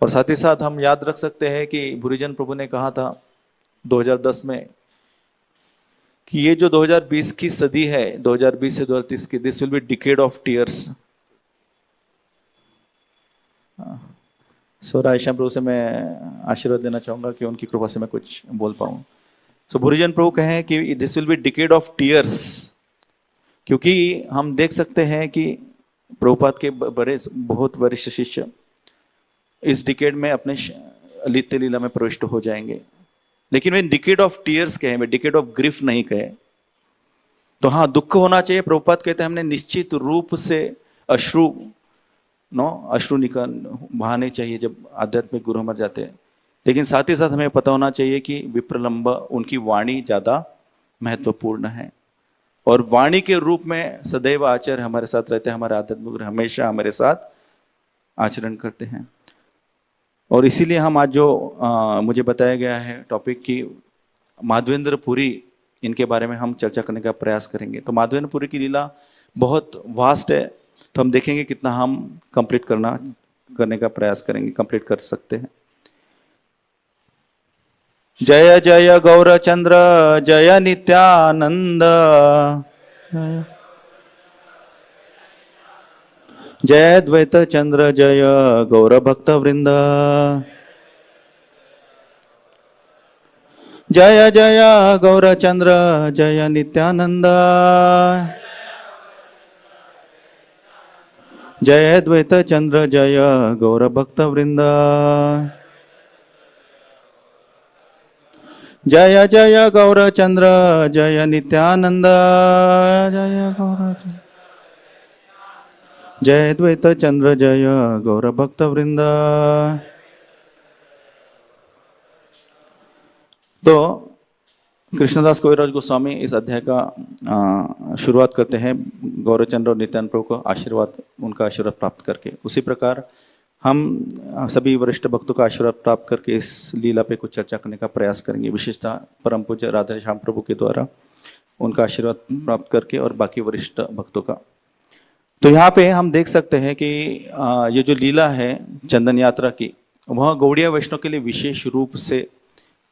और साथ ही साथ हम याद रख सकते हैं कि भूरिजन प्रभु ने कहा था 2010 में कि ये जो 2020 की सदी है, 2020 से 2030 की, this will be decade of tears. So Raishyam Prabhu से मैं आशीर्वाद देना चाहूंगा कि उनकी कृपा से मैं कुछ बोल पाऊं। सो भूरिजन प्रभु कहें कि this will be decade of tears, क्योंकि हम देख सकते हैं कि प्रभुपाद के बड़े बहुत वरिष्ठ शिष्य इस डिकेड में अपने नित्य लीला में प्रविष्ट हो जाएंगे, लेकिन वे डिकेड ऑफ टीयर्स कहे, वे डिकेड ऑफ ग्रिफ नहीं कहे। तो हाँ, दुख होना चाहिए। प्रभुपाद कहते हैं हमने निश्चित रूप से अश्रु निकल बहाने चाहिए जब आध्यात्मिक गुरु मर जाते हैं, लेकिन साथ ही साथ हमें पता होना चाहिए कि विप्रलंब उनकी वाणी ज्यादा महत्वपूर्ण है, और वाणी के रूप में सदैव आचार्य हमारे साथ रहते हैं, हमारे आध्यात्मिक गुरु हमेशा हमारे साथ आचरण करते हैं। और इसीलिए हम आज जो मुझे बताया गया है टॉपिक की माधवेंद्र पुरी, इनके बारे में हम चर्चा करने का प्रयास करेंगे। तो माधवेंद्र पुरी की लीला बहुत वास्ट है, तो हम देखेंगे कितना हम कंप्लीट करने का प्रयास करेंगे, कंप्लीट कर सकते हैं। जय जय गौरचंद्र जय नित्यानंद, जय द्वैत चंद्र जय गौर भक्त वृंद, जय जय गौरचंद्र जय नित्यानंद, जय द्वैत चंद्र जय गौर भक्त वृंद, जय जय गौरचंद्र जय नित्यानंद, जय गौरचंद्र जय द्वैत चंद्र जय गौर भक्त वृंद। तो कृष्णदास कविराज गोस्वामी इस अध्याय का शुरुआत करते हैं गौरचंद्र और नित्यानंद प्रभु को उनका आशीर्वाद प्राप्त करके। उसी प्रकार हम सभी वरिष्ठ भक्तों का आशीर्वाद प्राप्त करके इस लीला पे कुछ चर्चा करने का प्रयास करेंगे, विशेषतः परम पूज्य राधे श्याम प्रभु के द्वारा उनका आशीर्वाद प्राप्त करके और बाकी वरिष्ठ भक्तों का। तो यहाँ पे हम देख सकते हैं कि ये जो लीला है चंदन यात्रा की, वह गौड़िया वैष्णव के लिए विशेष रूप से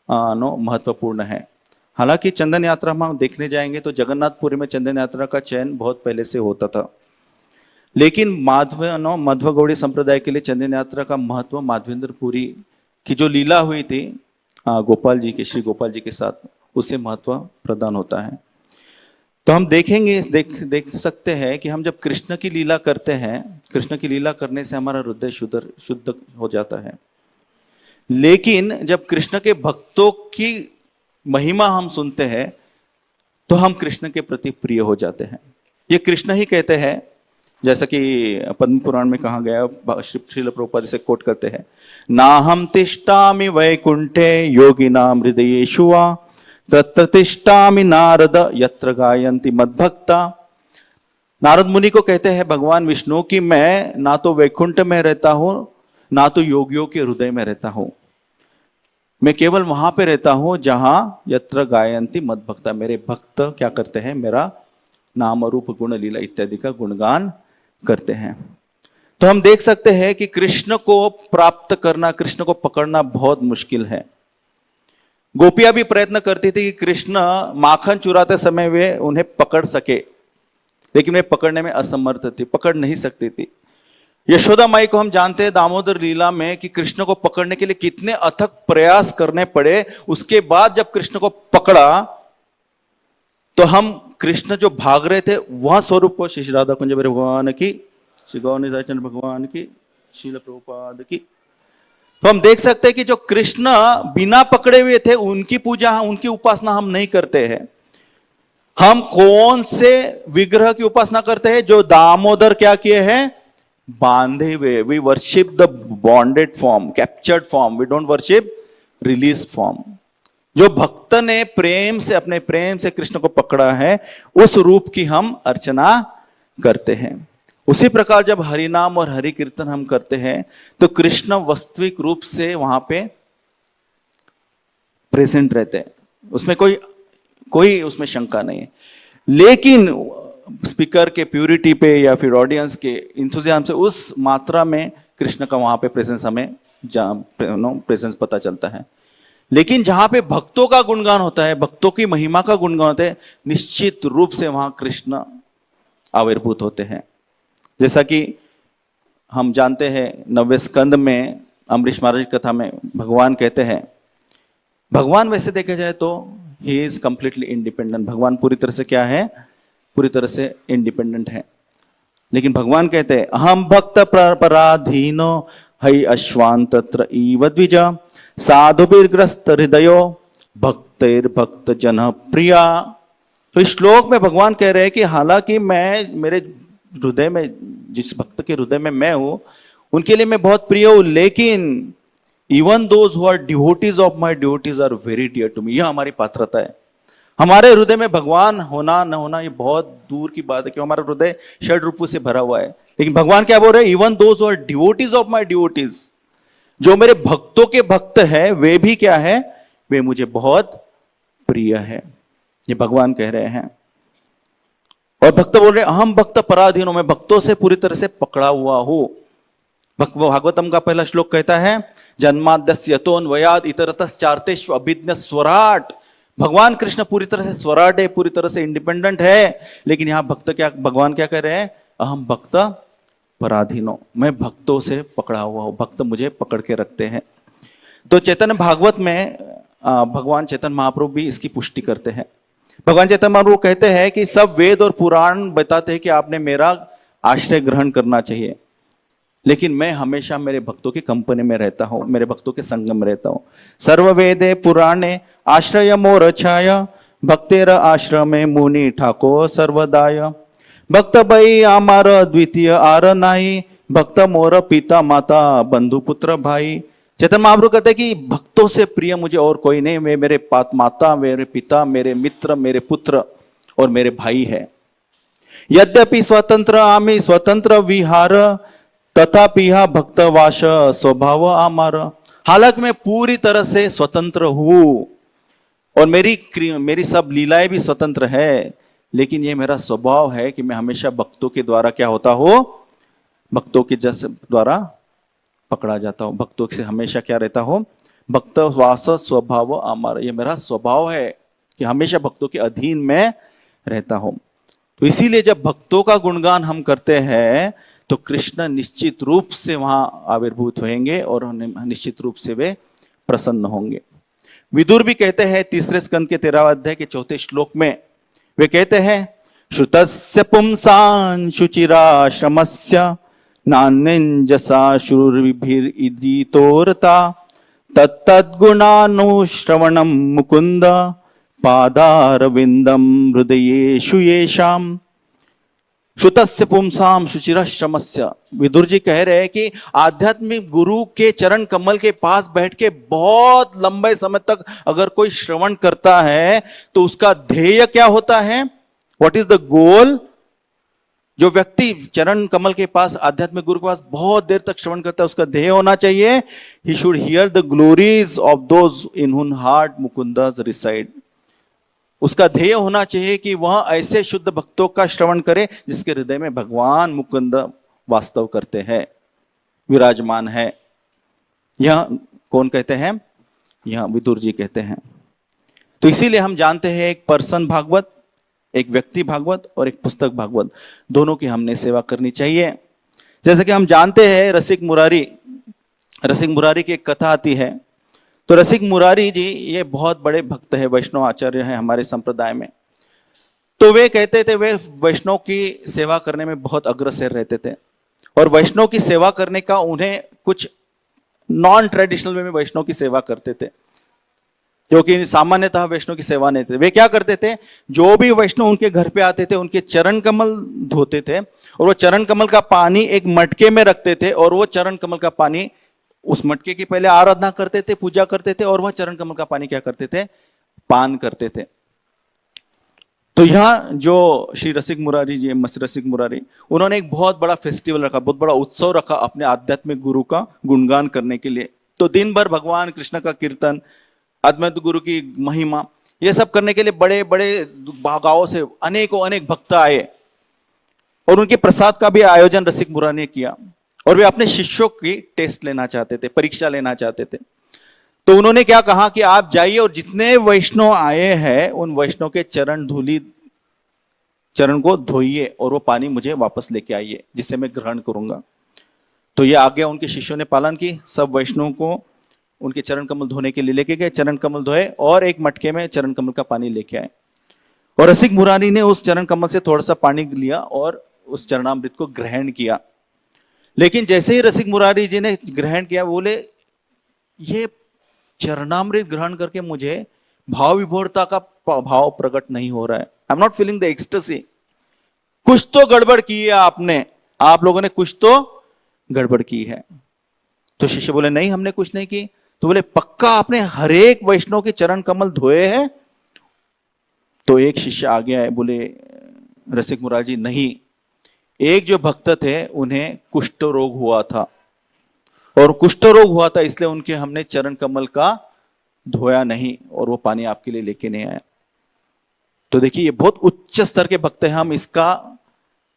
महत्वपूर्ण है। हालांकि चंदन यात्रा हम देखने जाएंगे तो जगन्नाथपुरी में चंदन यात्रा का चयन बहुत पहले से होता था, लेकिन माधव गौड़ी संप्रदाय के लिए चंदन यात्रा का महत्व माधवेंद्र पुरी की जो लीला हुई थी श्री गोपाल जी के साथ, उससे महत्व प्रदान होता है। तो हम देखेंगे, देख सकते हैं कि हम जब कृष्ण की लीला करते हैं, कृष्ण की लीला करने से हमारा हृदय शुद्ध हो जाता है, लेकिन जब कृष्ण के भक्तों की महिमा हम सुनते हैं तो हम कृष्ण के प्रति प्रिय हो जाते हैं। ये कृष्ण ही कहते हैं, जैसा कि पद्म पुराण में कहा गया, श्रील प्रभुपाद से कोट करते हैं, नाहम तिष्ठामि वैकुंठे योगिनाम हृदयेषु वा तत्र तिष्ठामि नारद यत्र गायन्ति मद्भक्ता। नारद मुनि को कहते हैं भगवान विष्णु कि मैं ना तो वैकुंठ में रहता हूं ना तो योगियों के हृदय में रहता हूं, मैं केवल वहां पे रहता हूं जहां यत्र गायन्ति मद्भक्ता, मेरे भक्त क्या करते हैं, मेरा नाम रूप गुण लीला इत्यादि का गुणगान करते हैं। तो हम देख सकते हैं कि कृष्ण को प्राप्त करना, कृष्ण को पकड़ना बहुत मुश्किल है। गोपियां भी प्रयत्न करती थी कि कृष्ण माखन चुराते समय वे उन्हें पकड़ सके, लेकिन वे पकड़ने में असमर्थ थी, पकड़ नहीं सकती थी। यशोदा माई को हम जानते हैं दामोदर लीला में कि कृष्ण को पकड़ने के लिए कितने अथक प्रयास करने पड़े। उसके बाद जब कृष्ण को पकड़ा तो हम कृष्ण जो भाग रहे थे वह स्वरूप को श्री राधा कुंज भगवान की, श्री गौर भगवान की, श्रील प्रभुपाद की। तो हम देख सकते हैं कि जो कृष्ण बिना पकड़े हुए थे उनकी पूजा, उनकी उपासना हम नहीं करते हैं। हम कौन से विग्रह की उपासना करते हैं? जो दामोदर क्या किए हैं, बांधे हुए। We worship the bonded form, captured form, we don't worship release form. जो भक्त ने प्रेम से, अपने प्रेम से कृष्ण को पकड़ा है, उस रूप की हम अर्चना करते हैं। उसी प्रकार जब हरि नाम और हरि कीर्तन हम करते हैं तो कृष्ण वास्तविक रूप से वहां पे प्रेजेंट रहते हैं, उसमें कोई उसमें शंका नहीं है। लेकिन स्पीकर के प्यूरिटी पे या फिर ऑडियंस के इंथुजियाज्म से उस मात्रा में कृष्ण का वहां पे प्रेजेंस हमें प्रेजेंस पता चलता है। लेकिन जहां पे भक्तों का गुणगान होता है, भक्तों की महिमा का गुणगान होता है, निश्चित रूप से वहां कृष्ण आविर्भूत होते हैं। जैसा कि हम जानते हैं 9वें स्कंद में अम्बरीश महाराज की कथा में भगवान कहते हैं, भगवान वैसे देखा जाए तो ही इज कंप्लीटली इंडिपेंडेंट। भगवान पूरी तरह से क्या है? पूरी तरह से इंडिपेंडेंट है। लेकिन भगवान कहते हैं अहम भक्त पराधीनो हई अश्वान तत्र इव द्विज साधुभिर्ग्रस्त हृदयो भक्तेर भक्त जन प्रिया। तो इस श्लोक में भगवान कह रहे हैं कि हालांकि मैं, मेरे हृदय में, जिस भक्त के हृदय में मैं हूं, उनके लिए मैं बहुत प्रिय हूं, लेकिन even those who are devotees of my devotees are very dear to me. यह हमारी पात्रता है। हमारे हृदय में भगवान होना न होना ये बहुत दूर की बात है, क्यों हमारा हृदय षड रूपों से भरा हुआ है। लेकिन भगवान क्या बोल रहे हैं? Even those who are devotees of my devotees, जो मेरे भक्तों के भक्त है, वे भी क्या है? वे मुझे बहुत प्रिय है। ये भगवान कह रहे हैं। और भक्त बोल रहे अहम भक्त पराधीनो, मैं भक्तों से पूरी तरह से पकड़ा हुआ हूं। भागवतम का पहला श्लोक कहता है जन्माद्यस्य यतोऽन्वयात् इतरतश्चार्तेषु अभिज्ञ स्वराट। भगवान कृष्ण पूरी तरह से स्वराट है, पूरी तरह से इंडिपेंडेंट है। लेकिन यहां भक्त क्या, भगवान क्या कह रहे हैं? अहम भक्त पराधीनो, मैं भक्तों से पकड़ा हुआ हूं, भक्त मुझे पकड़ के रखते हैं। तो चैतन्य भागवत में भगवान चैतन्य महाप्रभु भी इसकी पुष्टि करते हैं। भगवान चैतन्य महाप्रभु कहते हैं कि सब वेद और पुराण बताते हैं कि आपने मेरा आश्रय ग्रहण करना चाहिए, लेकिन मैं हमेशा मेरे भक्तों की कंपनी में रहता हूं, मेरे भक्तों के संग में रहता हूं। सर्व वेदे पुराणे आश्रय मोर छाय भक्तेर आश्रमे मुनि ठाको सर्वदाय। भक्त बई आमार द्वितीय आर नाही भक्त मोर पिता माता बंधु पुत्र भाई। चैतन्य महाप्रभु कहते हैं कि भक्तों से प्रिय मुझे और कोई नहीं, वे मेरे माता, मेरे पिता, मेरे मित्र, मेरे पुत्र और मेरे भाई है। यद्यपि स्वतंत्र आमी स्वतंत्र विहार तथापि भक्त वाश स्वभाव आमार। हालांकि मैं पूरी तरह से स्वतंत्र हूं और मेरी सब लीलाएं भी स्वतंत्र है, लेकिन ये मेरा स्वभाव है कि मैं हमेशा भक्तों के द्वारा क्या होता हूं? भक्तों के जस द्वारा पकड़ा जाता हूं। भक्तों से हमेशा क्या रहता हूं? भक्त वास स्वभाव आमार। ये मेरा स्वभाव है कि हमेशा भक्तों के अधीन में रहता हूं। तो इसीलिए जब भक्तों का गुणगान हम करते हैं तो कृष्ण निश्चित रूप से वहां आविर्भूत होंगे और निश्चित रूप से वे प्रसन्न होंगे। विदुर भी कहते हैं 3 स्कंद के 13वें अध्याय के 4थे श्लोक में, वे कहते हैं श्रुतस्य पुंसां शुचिराश्रमस्य नान्यंजसा शूरभिर्इदितोरता तत्तद्गुणानुश्रवणं मुकुंद पादारविंदम हृदयेषु येषाम्। श्रुतस्य पुंसाम शुचिराश्रमस्य। विदुर जी कह रहे हैं कि आध्यात्मिक गुरु के चरण कमल के पास बैठ के बहुत लंबे समय तक अगर कोई श्रवण करता है तो उसका ध्येय क्या होता है? What is the goal? जो व्यक्ति चरण कमल के पास, आध्यात्मिक गुरु के पास बहुत देर तक श्रवण करता है, उसका ध्येय होना चाहिए he should hear the glories of those in whom heart मुकुंदस reside. उसका ध्येय होना चाहिए कि वह ऐसे शुद्ध भक्तों का श्रवण करे जिसके हृदय में भगवान मुकुंद वास्तव करते हैं, विराजमान है। यह कौन कहते हैं? यह विदुर जी कहते हैं। तो इसीलिए हम जानते हैं एक पर्सन भागवत, एक व्यक्ति भागवत और एक पुस्तक भागवत, दोनों की हमने सेवा करनी चाहिए। जैसे कि हम जानते हैं रसिक मुरारी की एक कथा आती है। तो रसिक मुरारी जी ये बहुत बड़े भक्त है, वैष्णव आचार्य हैं हमारे संप्रदाय में। तो वे कहते थे वे वैष्णव की सेवा करने में बहुत अग्रसर रहते थे और वैष्णव की सेवा करने का उन्हें कुछ नॉन ट्रेडिशनल वे में वैष्णव की सेवा करते थे, जो कि सामान्यतः वैष्णव की सेवा नहीं थे। वे क्या करते थे? जो भी वैष्णव उनके घर पे आते थे उनके चरण कमल धोते थे और वो चरण कमल का पानी एक मटके में रखते थे और वो चरण कमल का पानी उस मटके की पहले आराधना करते थे, पूजा करते थे और वह चरण कमल का पानी क्या करते थे? पान करते थे। तो यहां जो श्री रसिक मुरारी जी, रसिक मुरारी, उन्होंने एक बहुत बड़ा फेस्टिवल रखा, बहुत बड़ा उत्सव रखा अपने आध्यात्मिक गुरु का गुणगान करने के लिए। तो दिन भर भगवान कृष्ण का कीर्तन, अद्वैत गुरु की महिमा, ये सब करने के लिए बड़े बड़े गांवों से अनेक भक्त आए और उनके प्रसाद का भी आयोजन रसिक मुरारी ने किया। और वे अपने शिष्यों की टेस्ट लेना चाहते थे, परीक्षा लेना चाहते थे। तो उन्होंने क्या कहा कि आप जाइए और जितने वैष्णव आए हैं उन वैष्णव के चरण को धोइए और वो पानी मुझे वापस लेके आइए जिसे मैं ग्रहण करूंगा। तो ये आज्ञा उनके शिष्यों ने पालन की। सब वैष्णव को उनके चरण कमल धोने के लिए लेके गए, चरण कमल धोए और एक मटके में चरण कमल का पानी लेके आए। और रसिक मुरारी ने उस चरण कमल से थोड़ा सा पानी लिया और उस चरणामृत को ग्रहण किया। लेकिन जैसे ही रसिक मुरारी जी ने ग्रहण किया, बोले ये चरणामृत ग्रहण करके मुझे भाव विभोरता का भाव प्रकट नहीं हो रहा है। I am not feeling the ecstasy. कुछ तो गड़बड़ की है आपने, आप लोगों ने कुछ तो गड़बड़ की है। तो शिष्य बोले नहीं, हमने कुछ नहीं की। तो बोले पक्का आपने हर एक वैष्णव के चरण कमल धोए हैं? तो एक शिष्य आ गया है, बोले रसिक मुरारी जी नहीं, एक जो भक्त थे उन्हें कुष्ठ रोग हुआ था और कुष्ठ रोग हुआ था इसलिए उनके हमने चरण कमल का धोया नहीं और वो पानी आपके लिए लेके नहीं आया। तो देखिए ये बहुत उच्च स्तर के भक्त हैं, हम इसका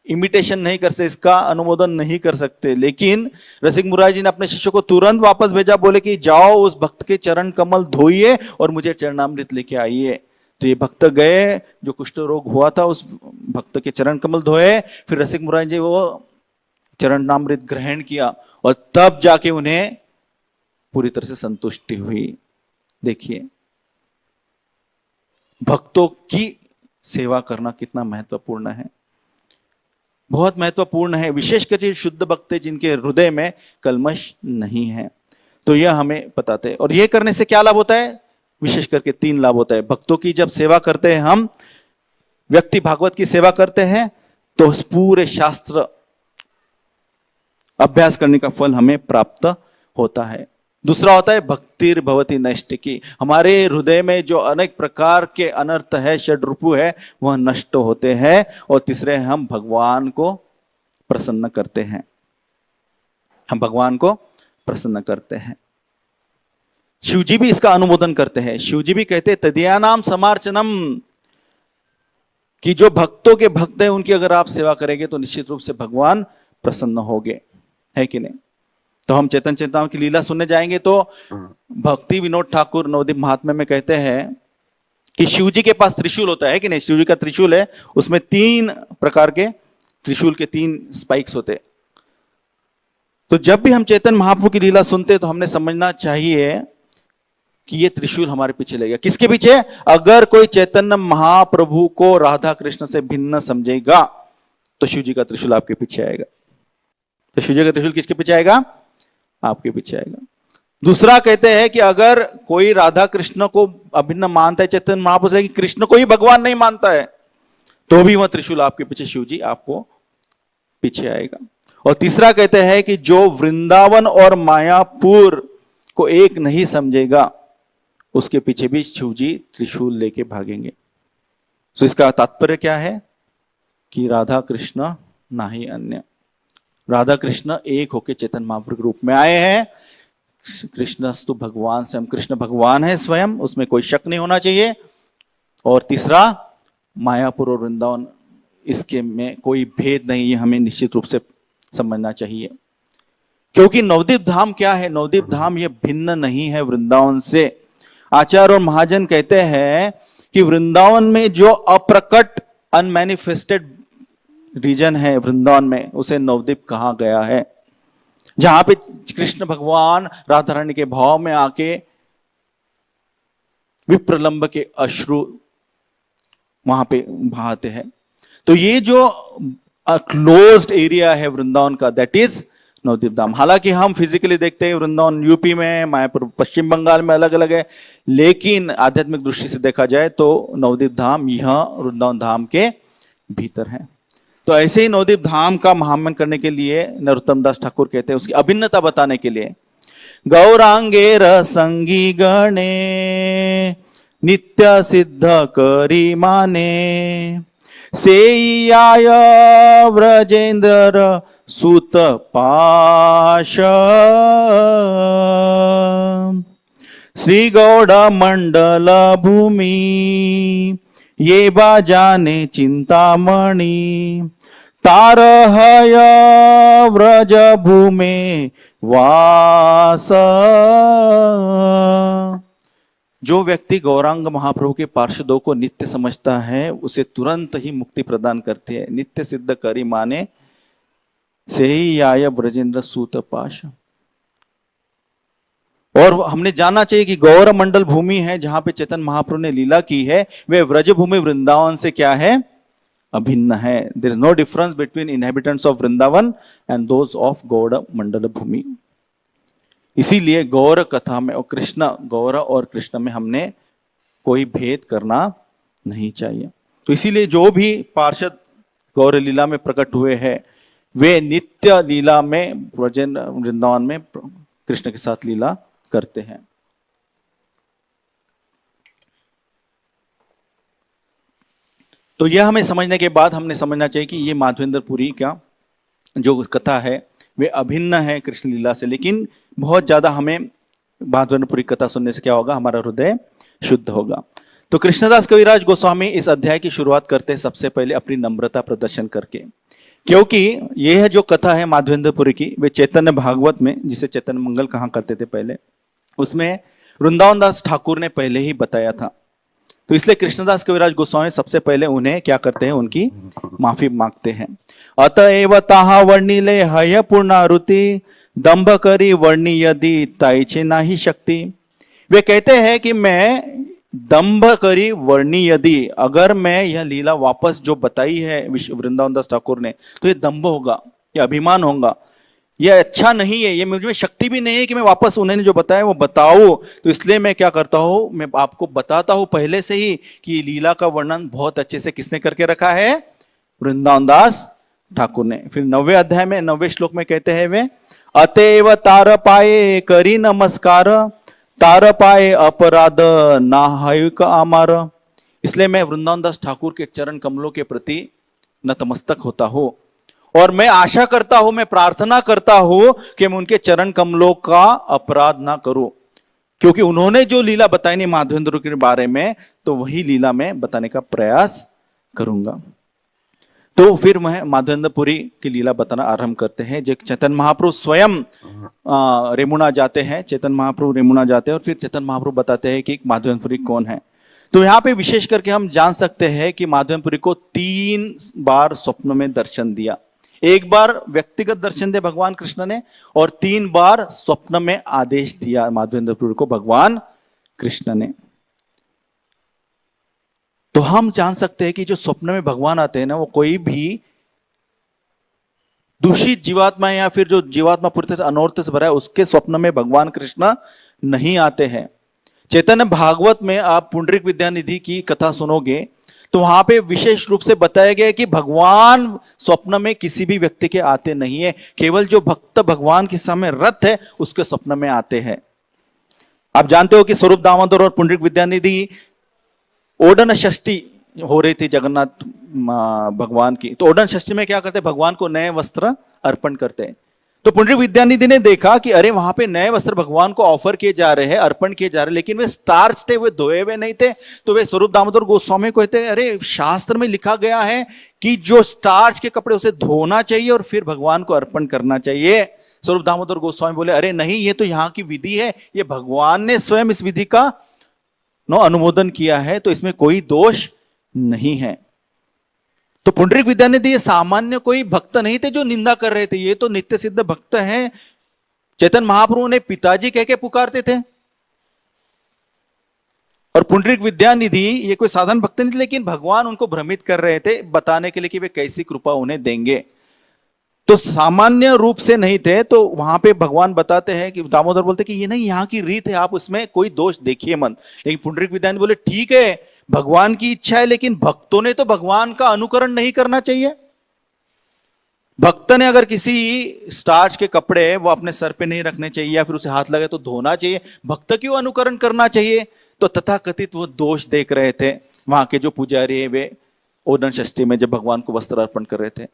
इमिटेशन नहीं कर सकते, इसका अनुमोदन नहीं कर सकते। लेकिन रसिक मुरारी जी ने अपने शिष्य को तुरंत वापस भेजा, बोले कि जाओ उस भक्त के चरण कमल धोइए और मुझे चरणामृत लेके आइए। तो ये भक्त गए, जो कुष्ठ रोग हुआ था उस भक्त के चरण कमल धोए, फिर रसिक मुरारी जी वो चरणामृत ग्रहण किया और तब जाके उन्हें पूरी तरह से संतुष्टि हुई। देखिए भक्तों की सेवा करना कितना महत्वपूर्ण है, बहुत महत्वपूर्ण है, विशेषकर शुद्ध भक्त है जिनके हृदय में कल्मश नहीं है। तो यह हमें बताते हैं। और यह करने से क्या लाभ होता है? विशेष करके 3 लाभ होता है। भक्तों की जब सेवा करते हैं, हम व्यक्ति भागवत की सेवा करते हैं, तो पूरे शास्त्र अभ्यास करने का फल हमें प्राप्त होता है। दूसरा होता है भक्तिर भवति नैष्टिकी, हमारे हृदय में जो अनेक प्रकार के अनर्थ है, षड्रिपु है, वह नष्ट होते हैं। और तीसरे हम भगवान को प्रसन्न करते हैं, हम भगवान को प्रसन्न करते हैं। शिवजी भी इसका अनुमोदन करते हैं। शिवजी भी कहते हैं तदीयानाम समार्चनम, कि जो भक्तों के भक्त हैं उनकी अगर आप सेवा करेंगे तो निश्चित रूप से भगवान प्रसन्न होंगे, है कि नहीं? तो हम चेतन चेताओं की लीला सुनने जाएंगे तो भक्ति विनोद ठाकुर नवदीप महात्म्य में कहते हैं कि शिवजी के पास त्रिशूल होता है कि नहीं? शिवजी का त्रिशूल है, उसमें 3 प्रकार के त्रिशूल के 3 स्पाइक्स होते। तो जब भी हम चेतन महाप्रभु की लीला सुनते तो हमने समझना चाहिए कि ये त्रिशूल हमारे पीछे लगेगा। किसके पीछे? अगर कोई चैतन्य महाप्रभु को राधा कृष्ण से भिन्न समझेगा तो शिवजी का त्रिशूल आपके पीछे आएगा। तो शिवजी का त्रिशूल किसके पीछे आएगा? आपके पीछे आएगा। दूसरा कहते हैं कि अगर कोई राधा कृष्ण को अभिन्न मानता है, चैतन्य महाप्रभु से कृष्ण को ही भगवान नहीं मानता है, तो भी वह त्रिशूल आपके पीछे, शिवजी आपको पीछे आएगा। और तीसरा कहते हैं कि जो वृंदावन और मायापुर को एक नहीं समझेगा, उसके पीछे भी शिवजी त्रिशूल लेके भागेंगे। तो इसका तात्पर्य क्या है? कि राधा कृष्ण ना ही अन्य, राधा कृष्ण एक होके चेतन महाप्रभु के रूप में आए हैं। कृष्णस्तु भगवान, स्वयं कृष्ण भगवान है स्वयं, उसमें कोई शक नहीं होना चाहिए। और तीसरा मायापुर और वृंदावन, इसके में कोई भेद नहीं है, हमें निश्चित रूप से समझना चाहिए। क्योंकि नवदीप धाम क्या है? नवदीप धाम ये भिन्न नहीं है वृंदावन से। आचार्य और महाजन कहते हैं कि वृंदावन में जो अप्रकट अनमैनिफेस्टेड रीजन है वृंदावन में, उसे नवदीप कहा गया है। जहां पे कृष्ण भगवान राधा रानी के भाव में आके विप्रलंब के अश्रु वहां पे बहाते हैं। तो ये जो क्लोज्ड एरिया है वृंदावन का, दैट इज नवदीप धाम। हालांकि हम फिजिकली देखते हैं वृंदावन यूपी में, मायापुर पश्चिम बंगाल में अलग अलग है, लेकिन आध्यात्मिक दृष्टि से देखा जाए तो नवदीप धाम यह वृंदावन धाम के भीतर है। तो ऐसे ही नवदीप धाम का महामन करने के लिए नरोत्तम दास ठाकुर कहते हैं, उसकी अभिन्नता बताने के लिए, गौरांगे रसंगी गणे नित्य सिद्ध करी माने सेयाय व्रजेंद्र सुत पाश श्री गौड़ मंडल भूमि ये बाजाने चिंतामणि तारहय व्रज भूमि वास। जो व्यक्ति गौरांग महाप्रभु के पार्षदों को नित्य समझता है उसे तुरंत ही मुक्ति प्रदान करती है। नित्य सिद्ध करी माने से ही आय ब्रजेंद्र सूत पाश। और हमने जानना चाहिए कि गौर मंडल भूमि है जहां पे चैतन्य महाप्रभु ने लीला की है, वे व्रज भूमि वृंदावन से क्या है, अभिन्न है। There is no difference between inhabitants of Vrindavan and those of Gaura Mandala Bhumi. इसीलिए गौर कथा में और कृष्ण, गौर और कृष्ण में हमने कोई भेद करना नहीं चाहिए। तो इसीलिए जो भी पार्षद गौर लीला में प्रकट हुए हैं वे नित्य लीला में ब्रजेंद्र वृंदावन में कृष्ण के साथ लीला करते हैं। तो यह हमें समझने के बाद हमने समझना चाहिए कि ये माधवेंद्रपुरी का जो कथा है वे अभिन्न है कृष्ण लीला से। लेकिन बहुत ज्यादा हमें माधवेंद्रपुरी कथा सुनने से क्या होगा, हमारा हृदय शुद्ध होगा। तो कृष्णदास कविराज गोस्वामी इस अध्याय की शुरुआत करते हैं सबसे पहले अपनी नम्रता प्रदर्शन करके, क्योंकि यह जो कथा है माधवेंद्रपुरी की वे चैतन्य भागवत में, जिसे चैतन्य मंगल कहा करते थे पहले, उसमें वृंदावन दास ठाकुर ने पहले ही बताया था। तो इसलिए कृष्णदास कविराज गोस्वामी सबसे पहले उन्हें क्या करते हैं, उनकी माफी मांगते हैं। अतएव ताहा वर्णिले हय पूर्णारुति दंभ करी वर्णी यदि ताइछे नाही शक्ति। वे कहते हैं कि मैं दंभ करी वर्णी यदि, अगर मैं यह लीला वापस जो बताई है वृंदावन दास ठाकुर ने, तो ये दंभ होगा, ये अभिमान होगा, ये अच्छा नहीं है, ये मुझे शक्ति भी नहीं है कि मैं वापस उन्होंने जो बताया वो बताऊं। तो इसलिए मैं क्या करता हूं, मैं आपको बताता हूं पहले से ही कि लीला का वर्णन बहुत अच्छे से किसने करके रखा है, वृंदावन दास ठाकुर ने। फिर 9वें अध्याय में 9वें श्लोक में कहते हैं वे, अतएव तार पाए करी नमस्कार तार पाए अपराध नाहयुक आमार। इसलिए मैं वृंदावन दास ठाकुर के चरण कमलों के प्रति नतमस्तक होता हूं और मैं आशा करता हूं, मैं प्रार्थना करता हूं कि मैं उनके चरण कमलों का अपराध ना करूं, क्योंकि उन्होंने जो लीला बताई नहीं माधवेंद्र के बारे में, तो वही लीला में बताने का प्रयास करूंगा। तो फिर वह माधवेंद्रपुरी की लीला बताना आरंभ करते हैं। जो चैतन्य महाप्रभु स्वयं रेमुना जाते हैं, चैतन्य महाप्रभु रेमुना जाते हैं और फिर चैतन्य महाप्रभु बताते हैं कि माधवेंद्रपुरी कौन है। तो यहाँ पे विशेष करके हम जान सकते हैं कि माधवेंद्रपुरी को 3 बार स्वप्न में दर्शन दिया। एक बार व्यक्तिगत दर्शन दे भगवान कृष्ण ने और 3 बार स्वप्न में आदेश दिया माधवेंद्रपुरी को भगवान कृष्ण ने। तो हम जान सकते हैं कि जो स्वप्न में भगवान आते हैं ना, वो कोई भी दूषित जीवात्मा या फिर जो जीवात्मा पूरी तरह अनर्थ से भरा है उसके स्वप्न में भगवान कृष्ण नहीं आते हैं। चैतन्य भागवत में आप पुंडरीक विद्यानिधि की कथा सुनोगे तो वहां पे विशेष रूप से बताया गया है कि भगवान स्वप्न में किसी भी व्यक्ति के आते नहीं है, केवल जो भक्त भगवान के सामने रथ है उसके स्वप्न में आते हैं। आप जानते हो कि स्वरूप दामोदर और पुंडरीक विद्यानिधि ओडन षष्ठी हो रही थी जगन्नाथ भगवान की। तो ओडन षष्ठी में क्या करते, भगवान को नए वस्त्र अर्पण करते हैं। तो पुंडरीक विद्यानिधि ने देखा कि अरे वहां पे नए वस्त्र भगवान को ऑफर किए जा रहे हैं, अर्पण किए जा रहे हैं, लेकिन वे स्टार्च थे, वे धोए हुए नहीं थे। तो वे स्वरूप दामोदर गोस्वामी को कहते, अरे शास्त्र में लिखा गया है कि जो स्टार्च के कपड़े उसे धोना चाहिए और फिर भगवान को अर्पण करना चाहिए। स्वरूप दामोदर गोस्वामी बोले, अरे नहीं, ये तो यहाँ की विधि है, ये भगवान ने स्वयं इस विधि का अनुमोदन किया है, तो इसमें कोई दोष नहीं है। तो पुंडरीक विद्यानिधि ये सामान्य कोई भक्त नहीं थे जो निंदा कर रहे थे, ये तो नित्य सिद्ध भक्त हैं। चैतन्य महाप्रभु ने पिताजी कह के पुकारते थे और पुंडरीक विद्यानिधि ये कोई साधारण भक्त नहीं थे, लेकिन भगवान उनको भ्रमित कर रहे थे बताने के लिए कि वे कैसी कृपा उन्हें देंगे। तो सामान्य रूप से नहीं थे। तो वहां पे भगवान बताते हैं कि दामोदर बोलते कि ये नहीं, यहाँ की रीत है, आप उसमें कोई दोष देखिए मत। लेकिन पुंडरीक विद्यानिधि बोले ठीक है, भगवान की इच्छा है, लेकिन भक्तों ने तो भगवान का अनुकरण नहीं करना चाहिए। भक्त ने अगर किसी स्टार्च के कपड़े वो अपने सर पे नहीं रखने चाहिए या फिर उसे हाथ लगे तो धोना चाहिए, भक्त क्यों अनुकरण करना चाहिए। तो तथाकथित वो दोष देख रहे थे वहां के जो पुजारी है वे ओदन षष्ठी में जब भगवान को वस्त्र अर्पण कर रहे थे।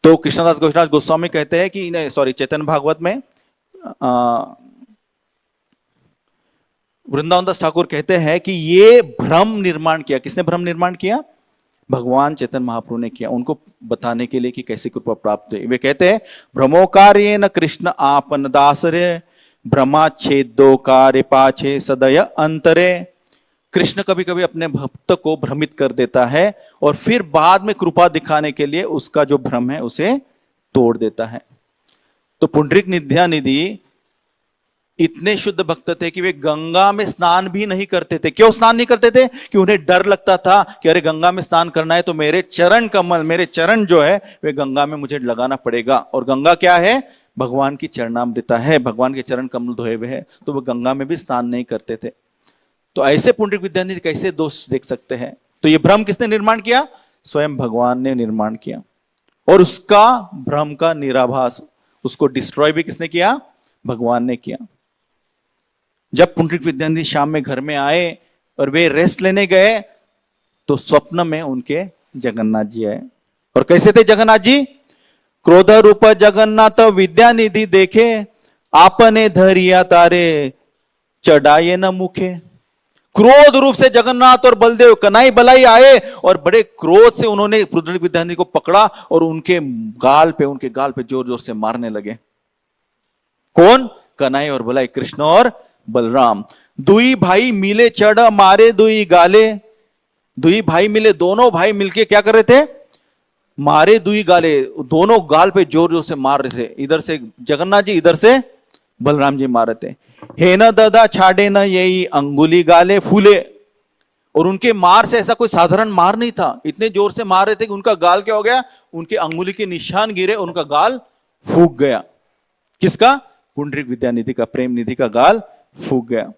तो कृष्णदास कविराज गोस्वामी कहते हैं कि चैतन्य भागवत में वृंदावन दास ठाकुर कहते हैं कि ये भ्रम निर्माण किया। किसने भ्रम निर्माण किया? भगवान चैतन्य महाप्रभु ने किया, उनको बताने के लिए कि कैसी कृपा प्राप्त हुई। वे कहते हैं भ्रमोकार्येन कृष्ण आपन दासरे भ्रमा छेदो कार्य पाछे सदय अंतरे। कृष्ण कभी कभी अपने भक्त को भ्रमित कर देता है और फिर बाद में कृपा दिखाने के लिए उसका जो भ्रम है उसे तोड़ देता है। तो पुंडरीक नित्यानिधि इतने शुद्ध भक्त थे कि वे गंगा में स्नान भी नहीं करते थे। क्यों स्नान नहीं करते थे? कि उन्हें डर लगता था कि अरे गंगा में स्नान करना है तो मेरे चरण कमल, मेरे चरण जो है वे गंगा में मुझे लगाना पड़ेगा। और गंगा क्या है? भगवान की चरणामृता है, भगवान के चरण कमल धोए हुए हैं, तो वह गंगा में भी स्नान नहीं करते थे। तो ऐसे पुंडरीक विद्यानिधि कैसे दोष देख सकते हैं? तो ये भ्रम किसने निर्माण किया? स्वयं भगवान ने निर्माण किया। और उसका भ्रम का निराभास, उसको डिस्ट्रॉय भी किसने किया? भगवान ने किया। जब पुंडरीक विद्यानिधि शाम में घर में आए और वे रेस्ट लेने गए तो स्वप्न में उनके जगन्नाथ जी आए। और कैसे थे जगन्नाथ जी? क्रोध रूप जगन्नाथ विद्यानिधि देखे आपने धरिया तारे चढ़ाए न मुखे। क्रोध रूप से जगन्नाथ और बलदेव कनाई बलाई आए और बड़े क्रोध से उन्होंने पुंडरीक विद्यानिधि को पकड़ा और उनके गाल पे जोर जोर से मारने लगे। कौन? कनाई और बलाई, कृष्ण और बलराम। दुई भाई मिले चढ़ मारे दुई गाले। दुई भाई मिले, दोनों भाई मिलके क्या कर रहे थे? मारे दुई गाले, दोनों गाल पे जोर जोर से मार रहे थे। इधर से जगन्नाथ जी, इधर से बलराम जी मार रहे थे। हे न ददा छाड़े न यही अंगुली गाले फूले। और उनके मार से ऐसा कोई साधारण मार नहीं था, इतने जोर से मार रहे थे कि उनका गाल क्या हो गया? उनके अंगुली के निशान गिरे और उनका गाल फूक गया। किसका? पुंडरीक विद्यानिधि का, प्रेम निधि का गाल फूक गया।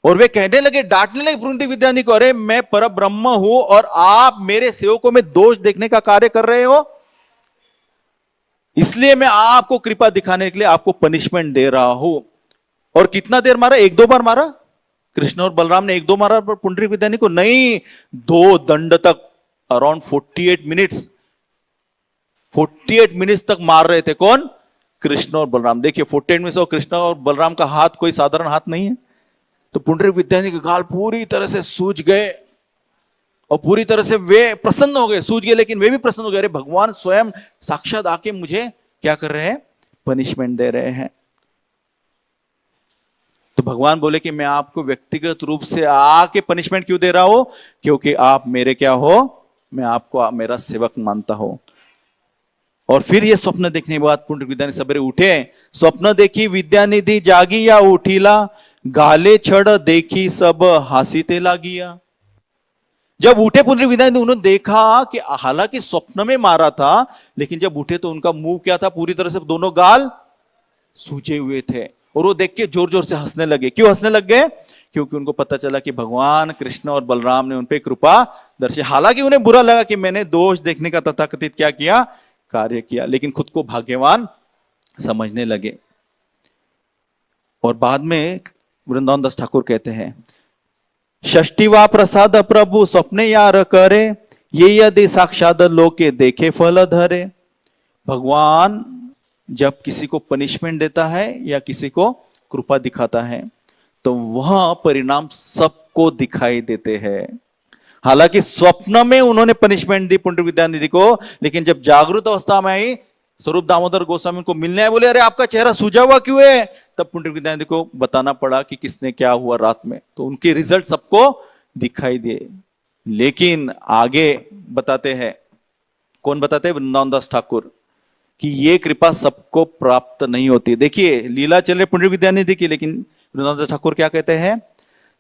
और वे कहने लगे, डांटने लगे पुंडरीक विद्यानिधि को, अरे मैं पर ब्रह्म हूं और आप मेरे सेवकों में दोष देखने का कार्य कर रहे हो, इसलिए मैं आपको कृपा दिखाने के लिए आपको पनिशमेंट दे रहा हूं। और कितना देर मारा? एक दो बार मारा। कृष्ण और बलराम ने एक दो मारा पर पुंडरीक विद्यानिधि को नहीं, दो दंड तक, अराउंड 48 मिनट्स, 48 मिनट्स तक मार रहे थे। कौन? कृष्ण और बलराम। देखिए 48 मिनट्स, और कृष्ण और बलराम का हाथ कोई साधारण हाथ नहीं है। तो पुंडरीक विद्यानिधि के गाल पूरी तरह से सूज गए और पूरी तरह से वे प्रसन्न हो गए, सूज गए लेकिन वे भी प्रसन्न हो गए। अरे भगवान स्वयं साक्षात आके मुझे क्या कर रहे हैं? पनिशमेंट दे रहे हैं। तो भगवान बोले कि मैं आपको व्यक्तिगत रूप से आके पनिशमेंट क्यों दे रहा हूं? क्योंकि आप मेरे क्या हो? मैं आपको मेरा सेवक मानता हूं। और फिर ये स्वप्न देखने के बाद पुंडरीक विद्यानिधि सवेरे उठे, स्वप्न देखी विद्यानिधि जागी या उठीला, गाले छड़ देखी सब हासीते लागिया। जब उठे पुंडरीक विद्यानिधि, उन्होंने देखा कि हालांकि स्वप्न में मारा था लेकिन जब उठे तो उनका मुंह क्या था? पूरी तरह से दोनों गाल सूजे हुए थे। और वो देख के जोर जोर से हंसने लगे। क्यों हंसने लग गए? क्योंकि उनको पता चला कि भगवान कृष्ण और बलराम ने उनपे कृपा दर्शी। हालांकि उन्हें बुरा लगा कि मैंने दोष देखने का तथाकथित क्या किया? कार्य किया, लेकिन खुद को भाग्यवान समझने लगे। और बाद में वृंदावन दास ठाकुर कहते हैं, षष्टिवा प्रसाद प्रभु स्वप्ने यार करे, ये यदि साक्षात लोके देखे फल धरे। भगवान जब किसी को पनिशमेंट देता है या किसी को कृपा दिखाता है तो वह परिणाम सबको दिखाई देते हैं। हालांकि स्वप्न में उन्होंने पनिशमेंट दी पुंडरीक विद्यानिधि को, लेकिन जब जागृत अवस्था में आई, स्वरूप दामोदर गोस्वामी उनको मिलने आए, बोले अरे आपका चेहरा सूजा हुआ क्यों है? तब पुंडरीक विद्यानिधि को बताना पड़ा कि किसने क्या हुआ रात में। तो उनके रिजल्ट सबको दिखाई दिए। लेकिन आगे बताते हैं, कौन बताते हैं? वृंदावन दास ठाकुर, कि ये कृपा सबको प्राप्त नहीं होती। देखिए लीला चल रही पुंडरीक विद्यानिधि की, लेकिन वृंदावन दास ठाकुर क्या कहते हैं?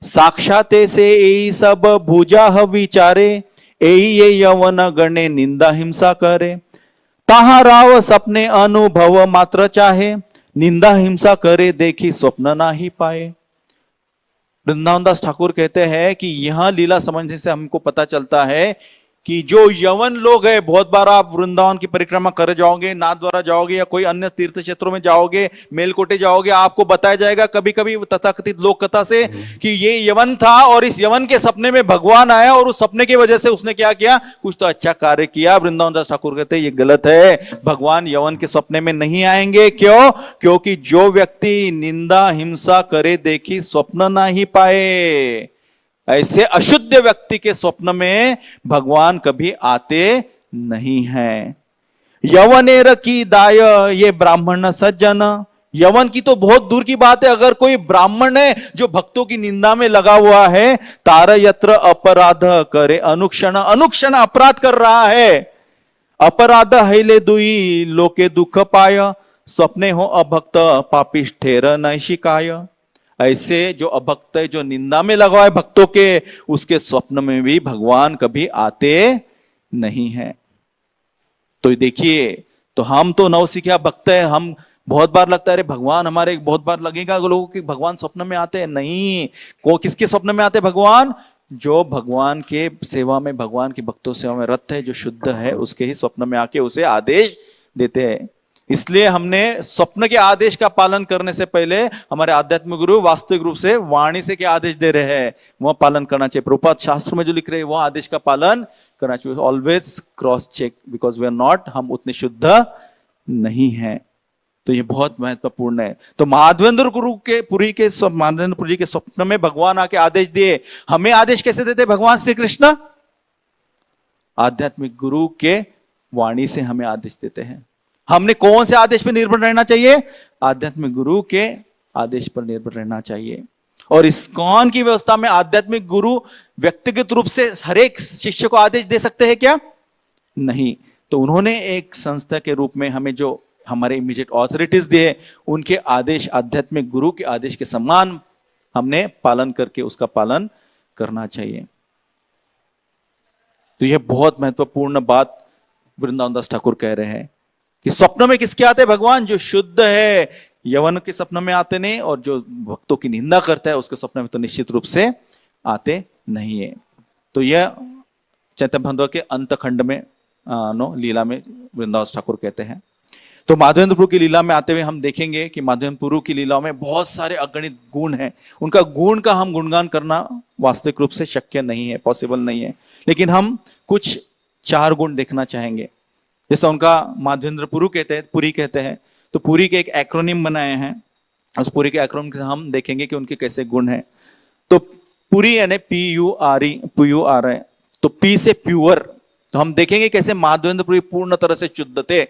साक्षाते से यही सब भुजा विचारे, यही ये यवन गणे निंदा हिंसा करे, ताहा राव सपने अनुभव मात्र चाहे, निंदा हिंसा करे देखी स्वप्न ना ही पाए। वृंदावन दास ठाकुर कहते हैं कि यहां लीला समझने से हमको पता चलता है कि जो यवन लोग हैं, बहुत बार आप वृंदावन की परिक्रमा कर जाओगे, नाथ द्वारा जाओगे या कोई अन्य तीर्थ क्षेत्रों में जाओगे, मेलकोटे जाओगे, आपको बताया जाएगा कभी कभी तथाकथित लोक कथा से कि ये यवन था और इस यवन के सपने में भगवान आया और उस सपने की वजह से उसने क्या किया? कुछ तो अच्छा कार्य किया। वृंदावन दास ठाकुर कहते हैं ये गलत है, भगवान यवन के सपने में नहीं आएंगे। क्यों? क्योंकि जो व्यक्ति निंदा हिंसा करे देखी स्वप्न ना ही पाए, ऐसे अशुद्ध व्यक्ति के स्वप्न में भगवान कभी आते नहीं हैं। यवनेर की दाय, ये ब्राह्मण सज्जन, यवन की तो बहुत दूर की बात है, अगर कोई ब्राह्मण है जो भक्तों की निंदा में लगा हुआ है, तार यत्र अपराध करे अनुक्षण, अनुक्षण अपराध कर रहा है। अपराध हैले दुई लोके दुख पाय, स्वप्ने हो अभक्त पापिष्ठ ठेर नैशिकाय। ऐसे जो अभक्त है, जो निंदा में लगा है भक्तों के, उसके स्वप्न में भी भगवान कभी आते नहीं है। तो देखिए, तो हम तो नवसिखिया भक्त है, हम बहुत बार लगता है अरे भगवान हमारे, बहुत बार लगेगा लोगों के भगवान स्वप्न में आते हैं। नहीं, को किसके स्वप्न में आते भगवान? जो भगवान के सेवा में, भगवान की भक्तों सेवा में रत है, जो शुद्ध है, उसके ही स्वप्न में आके उसे आदेश देते हैं। इसलिए हमने स्वप्न के आदेश का पालन करने से पहले हमारे आध्यात्मिक गुरु वास्तविक रूप से वाणी से क्या आदेश दे रहे हैं वह पालन करना चाहिए। प्रभुपाद शास्त्र में जो लिख रहे हैं वह आदेश का पालन करना चाहिए। Always cross check, because we are not, हम उतने शुद्ध नहीं हैं। तो ये बहुत महत्वपूर्ण है। तो माधवेंद्र गुरु के पुरी के माधवेंद्र जी के स्वप्न में भगवान आके आदेश दिए। हमें आदेश कैसे देते भगवान श्री कृष्ण? आध्यात्मिक गुरु के वाणी से हमें आदेश देते हैं। हमने कौन से आदेश पर निर्भर रहना चाहिए? आध्यात्मिक गुरु के आदेश पर निर्भर रहना चाहिए। और इस्कॉन की व्यवस्था में आध्यात्मिक गुरु व्यक्तिगत रूप से हर एक शिष्य को आदेश दे सकते हैं क्या? नहीं। तो उन्होंने एक संस्था के रूप में हमें जो हमारे इमीडिएट ऑथोरिटीज दिए, उनके आदेश आध्यात्मिक गुरु के आदेश के समान हमने पालन करके उसका पालन करना चाहिए। तो यह बहुत महत्वपूर्ण बात वृंदावन दास ठाकुर कह रहे हैं कि स्वप्न में किसके आते हैं भगवान? जो शुद्ध है, यवन के स्वप्न में आते नहीं, और जो भक्तों की निंदा करता है उसके स्वप्न में तो निश्चित रूप से आते नहीं है। तो यह चैतन्य भगवत के अंत खंड में लीला में वृंदावन दास ठाकुर कहते हैं। तो माधवेंद्र प्रभु की लीला में आते हुए हम देखेंगे कि माधवेंद्र प्रभु की लीला में बहुत सारे अगणित गुण हैं। उनका गुण का हम गुणगान करना वास्तविक रूप से शक्य नहीं है, पॉसिबल नहीं है, लेकिन हम कुछ 4 गुण देखना चाहेंगे। जैसा उनका माधवेंद्र पुरी कहते हैं, तो पुरी के एक एक्रोनिम बनाए हैं। उस पुरी के एक्रोनिम से हम देखेंगे कि उनके कैसे गुण हैं। तो पुरी यानी PUR है, तो P से प्योर, तो हम देखेंगे कैसे माधवेंद्र पुरी पूर्ण तरह से शुद्ध थे।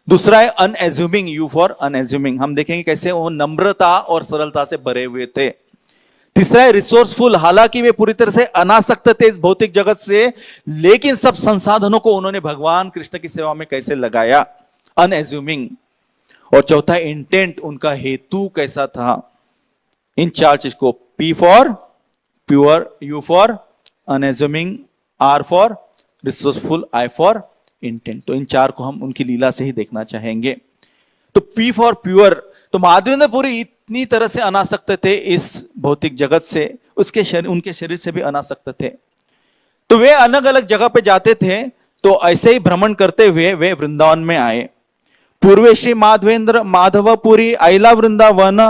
दूसरा है अनएज्यूमिंग, U फॉर अनएज्यूमिंग, हम देखेंगे कैसे वो नम्रता और सरलता से भरे हुए थे। तीसरा है रिसोर्सफुल, हालांकि वे पूरी तरह से अनासक्त थे इस भौतिक जगत से, लेकिन सब संसाधनों को उन्होंने भगवान कृष्ण की सेवा में कैसे लगाया, अनएज्यूमिंग। और चौथा इंटेंट, उनका हेतु कैसा था। इन 4 चीज को, P for pure, U for unassuming, R for resourceful, I for intent. तो इन 4 को हम उनकी लीला से ही देखना चाहेंगे। तो P फॉर प्योर, तो माधवेंद्र पुरी इतनी तरह से अनासक्त थे इस भौतिक जगत से, उनके शरीर से भी अनासक्त थे। तो वे अलग अलग जगह पे जाते थे, तो ऐसे ही भ्रमण करते हुए वे वृंदावन में आए। पूर्वे श्री माधवेंद्र माधवपुरी आइला वृंदावन,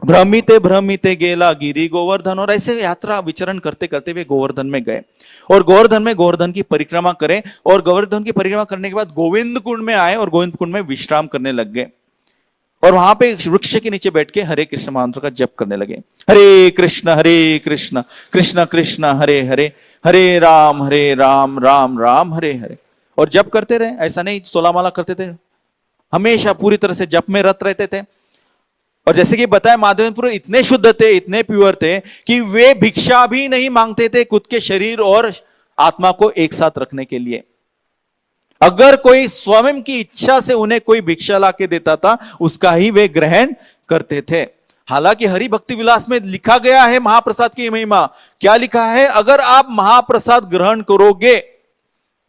भ्रमिते भ्रमिते गेला गिरी गोवर्धन। और ऐसे यात्रा विचरण करते करते वे गोवर्धन में गए, और गोवर्धन की परिक्रमा करें, और गोवर्धन की परिक्रमा करने के बाद गोविंद कुंड में आए, और गोविंद कुंड में विश्राम करने लग गए। और वहां पे एक वृक्ष के नीचे बैठ के हरे कृष्ण मंत्र का जप करने लगे। हरे कृष्ण कृष्ण कृष्ण हरे हरे, हरे राम राम राम हरे हरे। और जप करते रहे, ऐसा नहीं 16 माला करते थे, हमेशा पूरी तरह से जप में रत रहते थे। और जैसे कि बताया माधवेंद्र पुरी इतने शुद्ध थे, इतने प्योर थे कि वे भिक्षा भी नहीं मांगते थे खुद के शरीर और आत्मा को एक साथ रखने के लिए। अगर कोई स्वयं की इच्छा से उन्हें कोई भिक्षा ला के देता था, उसका ही वे ग्रहण करते थे। हालांकि हरि भक्ति विलास में लिखा गया है महाप्रसाद की महिमा। क्या लिखा है? अगर आप महाप्रसाद ग्रहण करोगे,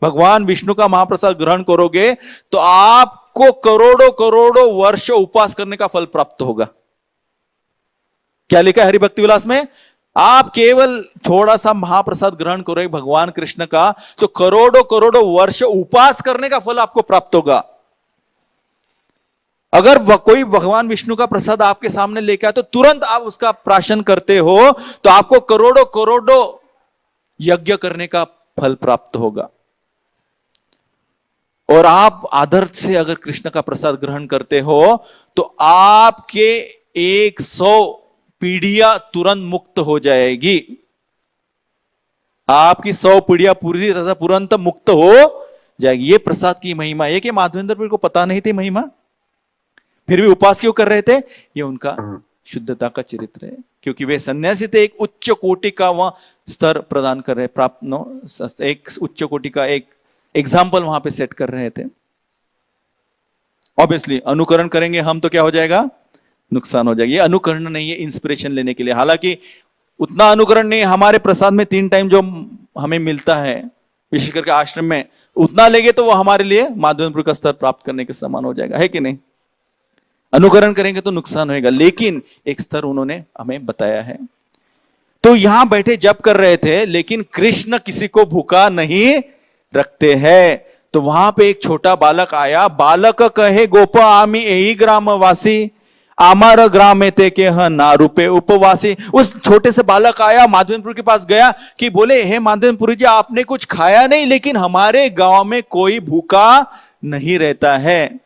भगवान विष्णु का महाप्रसाद ग्रहण करोगे, तो आपको करोड़ों करोड़ों वर्ष उपवास करने का फल प्राप्त होगा। क्या लिखा है हरि भक्ति विलास में? आप केवल थोड़ा सा महाप्रसाद ग्रहण करोगे भगवान कृष्ण का, तो करोड़ों करोड़ों वर्ष उपवास करने का फल आपको प्राप्त होगा। अगर कोई भगवान विष्णु का प्रसाद आपके सामने लेके आए, तो तुरंत आप उसका प्राशन करते हो, तो आपको करोड़ों करोड़ों यज्ञ करने का फल प्राप्त होगा। और आप आदर से अगर कृष्ण का प्रसाद ग्रहण करते हो, तो आपके 100 पीढ़ियां तुरंत मुक्त हो जाएगी। आपकी 100 पीढ़ियां पूरी तरह से तुरंत मुक्त हो जाएगी। ये प्रसाद की महिमा है कि माधवेंद्र को पता नहीं थी महिमा, फिर भी उपवास क्यों कर रहे थे? ये उनका शुद्धता का चरित्र है, क्योंकि वे सन्यासी थे, एक उच्च कोटि का वह स्तर प्रदान कर रहे, प्राप्त एक उच्च कोटि का एक एग्जाम्पल वहां पे सेट कर रहे थे। ऑब्वियसली अनुकरण करेंगे हम तो क्या हो जाएगा? नुकसान हो जाएगा। ये अनुकरण नहीं है इंस्पिरेशन लेने के लिए, हालांकि उतना अनुकरण नहीं, हमारे प्रसाद में 3 टाइम जो हमें मिलता है विशेष करके आश्रम में, उतना लेंगे तो वो हमारे लिए माधवेंद्र का स्तर प्राप्त करने के समान हो जाएगा, है कि नहीं? अनुकरण करेंगे तो नुकसान होगा, लेकिन एक स्तर उन्होंने हमें बताया है। तो यहां बैठे जप कर रहे थे, लेकिन कृष्ण किसी को भूखा नहीं रखते हैं। तो वहां पे एक छोटा बालक आया, बालक कहे गोप आमी यही ग्रामवासी, आमार ग्राम में ते के ना रूपे उपवासी। उस छोटे से बालक आया माधवेंद्र के पास गया कि बोले, हे माधवेंद्र जी, आपने कुछ खाया नहीं, लेकिन हमारे गांव में कोई भूखा नहीं रहता है।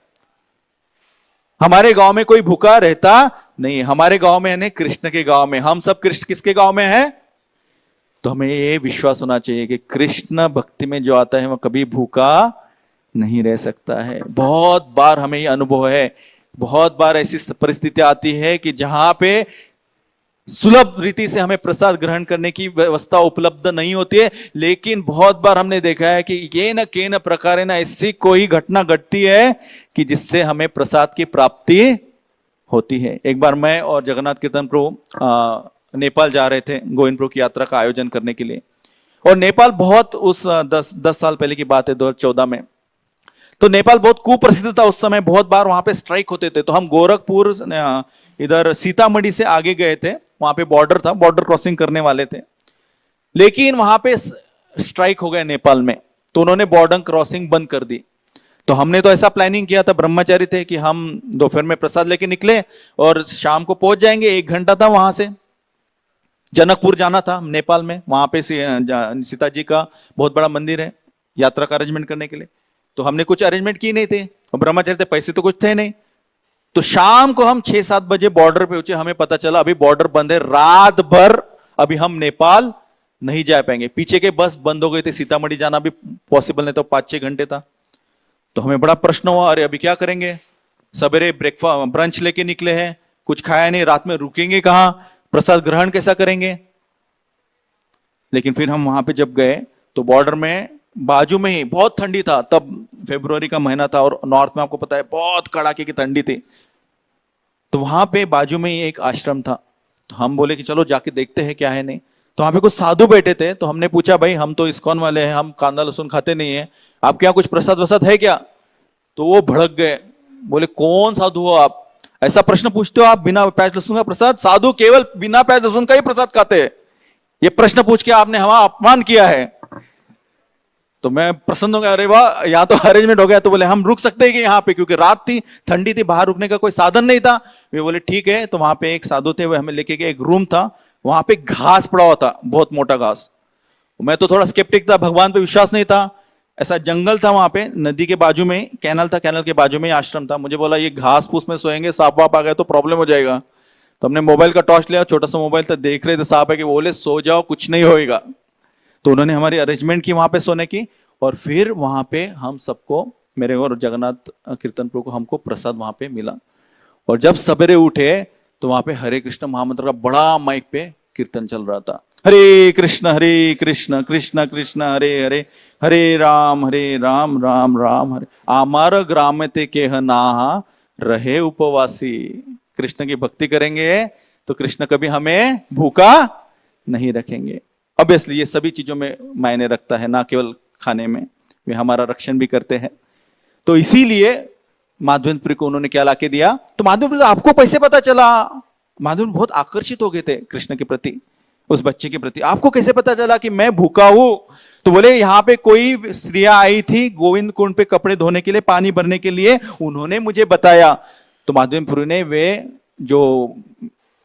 हमारे गांव में कोई भूखा रहता नहीं, हमारे गांव में यानी कृष्ण के गांव में। हम सब कृष्ण किसके गांव में हैं? तो हमें ये विश्वास होना चाहिए कि कृष्ण भक्ति में जो आता है वह कभी भूखा नहीं रह सकता है। बहुत बार हमें ये अनुभव है, बहुत बार ऐसी परिस्थिति आती है कि जहां पे सुलभ रीति से हमें प्रसाद ग्रहण करने की व्यवस्था उपलब्ध नहीं होती है, लेकिन बहुत बार हमने देखा है कि ये न के न प्रकार न ऐसी कोई घटना घटती है कि जिससे हमें प्रसाद की प्राप्ति होती है। एक बार मैं और जगन्नाथ कीर्तन प्रभु नेपाल जा रहे थे गोविंद प्रभु की यात्रा का आयोजन करने के लिए, और नेपाल बहुत उस 10 साल पहले की बात है, 2014 में। तो नेपाल बहुत कुप्रसिद्ध था उस समय, बहुत बार वहां पे स्ट्राइक होते थे। तो हम गोरखपुर इधर सीतामढ़ी से आगे गए थे, वहां पे बॉर्डर था, बॉर्डर क्रॉसिंग करने वाले थे, लेकिन वहां पे स्ट्राइक हो गए नेपाल में, तो उन्होंने बॉर्डर क्रॉसिंग बंद कर दी। तो हमने तो ऐसा प्लानिंग किया था, ब्रह्मचारी थे, कि हम दोपहर में प्रसाद लेके निकले और शाम को पहुंच जाएंगे। 1 घंटा था वहां से, जनकपुर जाना था नेपाल में, वहां पे सीता जी का बहुत बड़ा मंदिर है, यात्रा का अरेंजमेंट करने के लिए। तो हमने कुछ अरेंजमेंट की नहीं थे, और ब्रह्मचारी थे, पैसे तो कुछ थे नहीं। तो शाम को हम 6-7 बजे बॉर्डर पे पहुंचे, हमें पता चला अभी बॉर्डर बंद है, रात भर अभी हम नेपाल नहीं जा पाएंगे। पीछे के बस बंद हो गए थे, सीतामढ़ी जाना भी पॉसिबल नहीं था, 5-6 घंटे था। तो हमें बड़ा प्रश्न हुआ, अरे अभी क्या करेंगे? सवेरे ब्रेकफास्ट ब्रंच लेके निकले हैं, कुछ खाया नहीं, रात में रुकेंगे कहां, प्रसाद ग्रहण कैसा करेंगे? लेकिन फिर हम वहां पे जब गए तो बॉर्डर में बाजू में ही बहुत ठंडी था, तब फरवरी का महीना था, और नॉर्थ में आपको पता है बहुत कड़ाके की ठंडी थी। तो वहां पे बाजू में ही एक आश्रम था, तो हम बोले कि चलो जाके देखते हैं क्या है। नहीं तो वहां पे कुछ साधु बैठे थे, तो हमने पूछा, भाई हम तो इस्कॉन वाले हैं, हम कांदा लहसुन खाते नहीं है, आपके यहाँ कुछ प्रसाद वसाद है क्या? तो वो भड़क गए, बोले कौन साधु हो आप, ऐसा प्रश्न पूछते हो आप? बिना प्याज लहसुन का प्रसाद? साधु केवल बिना प्याज लहसुन का ही प्रसाद खाते हैं, ये प्रश्न पूछ के आपने हमारा अपमान किया है। तो मैं प्रसन्न हो गया, अरे वाह, यहाँ तो अरेंजमेंट हो गया। तो बोले हम रुक सकते हैं कि यहाँ पे, क्योंकि रात थी, ठंडी थी, बाहर रुकने का कोई साधन नहीं था। वे बोले ठीक है। तो वहां पे एक साधु थे, वो हमें लेके गए, एक रूम था, वहां पे घास पड़ा हुआ था, बहुत मोटा घास। मैं तो थोड़ा स्केप्टिक था, भगवान पे विश्वास नहीं था। ऐसा जंगल था वहां पे, नदी के बाजू में कैनल था, कैनल के बाजू में आश्रम था। मुझे बोला ये घास फूस में सोएंगे, सांप वाप आ गए तो प्रॉब्लम हो जाएगा। तो हमने मोबाइल का टॉर्च लिया, छोटा सा मोबाइल था, देख रहे थे सांप है कि, बोले सो जाओ कुछ नहीं होएगा। तो उन्होंने हमारी अरेंजमेंट की वहां पे सोने की, और फिर वहां पे हम सबको, मेरे और जगन्नाथ कीर्तन प्रभु को, हमको प्रसाद वहां पे मिला। और जब सवेरे उठे तो वहां पे हरे कृष्ण महामंत्र का बड़ा माइक पे कीर्तन चल रहा था, हरे कृष्ण कृष्ण कृष्ण हरे हरे, हरे राम राम राम हरे, आमार ग्राम ते केह नाहा रहे उपवासी। कृष्ण की भक्ति करेंगे तो कृष्ण कभी हमें भूखा नहीं रखेंगे। ऑब्वियसली ये सभी चीजों में मायने रखता है, ना केवल खाने में, वे हमारा रक्षण भी करते हैं। तो इसीलिए माधवेंद्र को उन्होंने क्या लाके दिया? तो माधवेंद्र, आपको कैसे पता चला? माधवेंद्र बहुत आकर्षित हो गए थे कृष्ण के प्रति, उस बच्चे के प्रति। आपको कैसे पता चला कि मैं भूखा हूं? तो बोले यहाँ पे कोई स्त्रियां आई थी गोविंद कुंड पे कपड़े धोने के लिए, पानी भरने के लिए, उन्होंने मुझे बताया। तो माधवेंद्र ने वे जो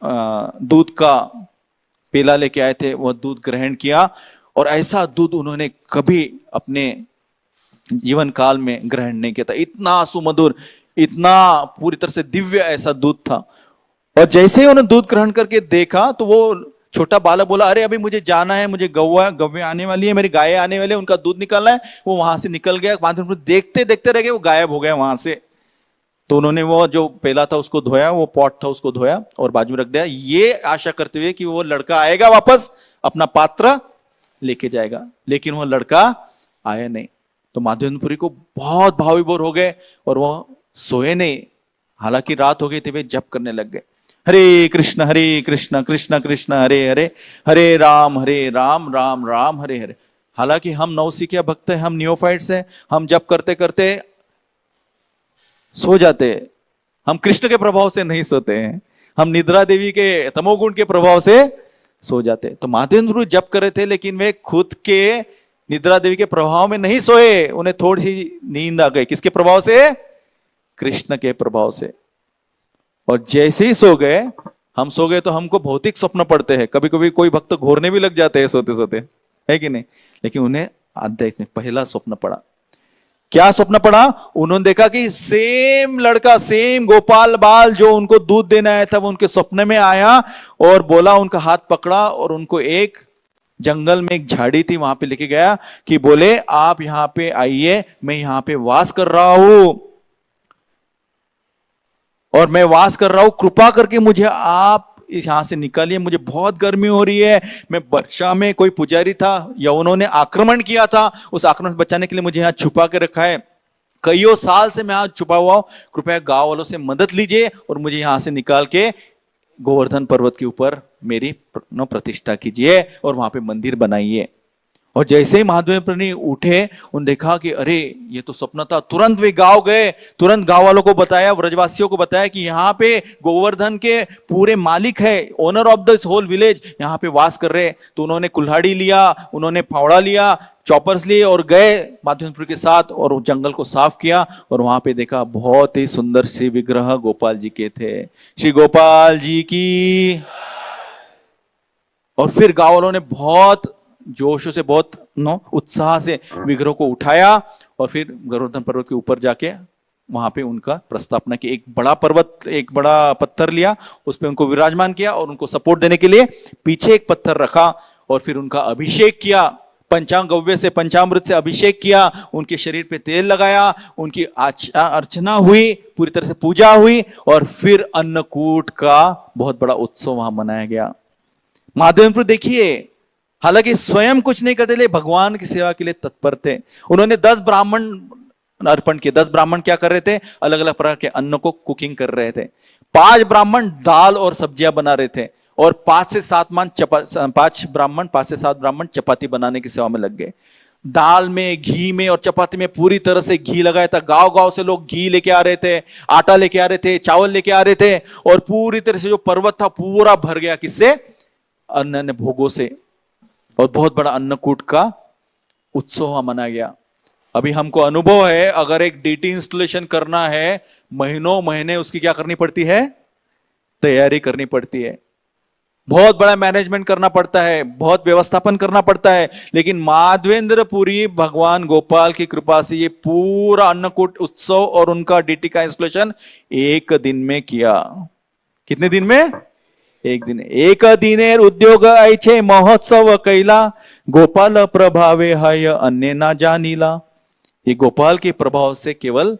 दूध का पेला लेके आए थे, वह दूध ग्रहण किया, और ऐसा दूध उन्होंने कभी अपने जीवन काल में ग्रहण नहीं किया था। इतना सुमधुर, इतना पूरी तरह से दिव्य ऐसा दूध था। और जैसे ही उन्होंने दूध ग्रहण करके देखा, तो वो छोटा बालक बोला, अरे अभी मुझे जाना है, मुझे गव्वे आने वाली है, मेरी गाय आने वाली है, उनका दूध निकालना है। वो वहां से निकल गया, माधवेंद्र प्रभु देखते देखते रह गए, वो गायब हो गया वहां से। तो उन्होंने वो जो पेला था उसको धोया, वो पॉट था उसको धोया और बाजू में रख दिया, ये आशा करते हुए कि वो लड़का आएगा वापस, अपना पात्र लेके जाएगा। लेकिन वो लड़का आया नहीं। तो माधवेंद्रपुरी को बहुत भाव विभोर हो गए और वो सोए नहीं। हालांकि रात हो गई थी, वे जप करने लग गए, हरे कृष्ण कृष्ण कृष्ण हरे हरे, हरे राम राम राम हरे हरे। हालांकि हम नवसिखिया भक्त हैं, हम नियोफाइट्स हैं, हम जप करते करते सो जाते हैं। हम कृष्ण के प्रभाव से नहीं सोते हैं, हम निद्रा देवी के तमोगुण के प्रभाव से सो जाते। तो माधवेंद्र जप कर रहे थे, लेकिन वे खुद के निद्रा देवी के प्रभाव में नहीं सोए, उन्हें थोड़ी सी नींद आ गई। किसके प्रभाव से? कृष्ण के प्रभाव से। और जैसे ही सो गए, हम सो गए तो हमको भौतिक स्वप्न पड़ते हैं, कभी कभी कोई भक्त घूरने भी लग जाते हैं सोते सोते, है कि नहीं? लेकिन उन्हें आध्यात्मिक पहला स्वप्न पड़ा। क्या स्वप्न पड़ा? उन्होंने देखा कि सेम लड़का, सेम गोपाल बाल जो उनको दूध देने आया था, वो उनके स्वप्न में आया और बोला, उनका हाथ पकड़ा और उनको एक जंगल में एक झाड़ी थी वहां पे लेके गया कि बोले, आप यहां पे आइए, मैं यहां पे वास कर रहा हूं और मैं वास कर रहा हूं, कृपा करके मुझे आप यहां से निकालिए, मुझे बहुत गर्मी हो रही है। मैं वर्षा में, कोई पुजारी था या उन्होंने आक्रमण किया था, उस आक्रमण से बचाने के लिए मुझे यहां छुपा के रखा है, कईयों साल से मैं यहां छुपा हुआ हूं, कृपया गांव वालों से मदद लीजिए और मुझे यहां से निकाल के गोवर्धन पर्वत के ऊपर मेरी प्रतिष्ठा कीजिए और वहां पे मंदिर बनाइए। और जैसे ही माधवेंद्र ने उठे, उन्होंने देखा कि अरे ये तो सपना था। तुरंत वे गांव गए, तुरंत गांव वालों को बताया, व्रजवासियों को बताया कि यहाँ पे गोवर्धन के पूरे मालिक है, owner of this whole village यहाँ पे वास कर रहे। तो उन्होंने कुल्हाड़ी लिया, उन्होंने फावड़ा लिया, चॉपर्स लिए और गए माधवेंद्र के साथ और जंगल को साफ किया और वहां पे देखा बहुत ही सुंदर सी विग्रह गोपाल जी के थे। श्री गोपाल जी की। और फिर गांव वालों ने बहुत जोश से, बहुत उत्साह से विग्रह को उठाया और फिर गोवर्धन पर्वत के ऊपर जाके वहां पे उनका प्रस्थापना की। एक बड़ा पर्वत, एक बड़ा पत्थर लिया, उस पर उनको विराजमान किया और उनको सपोर्ट देने के लिए पीछे एक पत्थर रखा और फिर उनका अभिषेक किया, पंचांग गव्य से, पंचामृत से अभिषेक किया, उनके शरीर पे तेल लगाया, उनकी अर्चना हुई, पूरी तरह से पूजा हुई और फिर अन्नकूट का बहुत बड़ा उत्सव वहां मनाया गया। माधवेंद्र देखिए, हालांकि स्वयं कुछ नहीं करते, ले भगवान की सेवा के लिए तत्पर थे। उन्होंने 10 ब्राह्मण अर्पण किए। 10 ब्राह्मण क्या कर रहे थे? अलग अलग प्रकार के अन्न को कुकिंग कर रहे थे। 5 ब्राह्मण दाल और सब्जियां बना रहे थे और 5 से 7 ब्राह्मण चपाती बनाने की सेवा में लग गए। दाल में, घी में और चपाती में पूरी तरह से घी लगाया था। गांव गांव से लोग घी लेके आ रहे थे, आटा लेके आ रहे थे, चावल लेके आ रहे थे और पूरी तरह से जो पर्वत था पूरा भर गया। किससे? अन्न भोगों से। और बहुत बड़ा अन्नकूट का उत्सव मनाया गया। अभी हमको अनुभव है, अगर एक डीटी इंस्टॉलेशन करना है, महीनों महीने उसकी क्या करनी पड़ती है? तैयारी करनी पड़ती है, बहुत बड़ा मैनेजमेंट करना पड़ता है, बहुत व्यवस्थापन करना पड़ता है। लेकिन माधवेंद्रपुरी भगवान गोपाल की कृपा से ये पूरा अन्नकूट उत्सव और उनका डीटी का इंस्टॉलेशन एक दिन में किया। कितने दिन में? एक दिन। एक दिनेर उद्योग ऐछे महोत्सव कैला, गोपाल प्रभावे हय अन्य ना जानीला। ये गोपाल के प्रभाव से केवल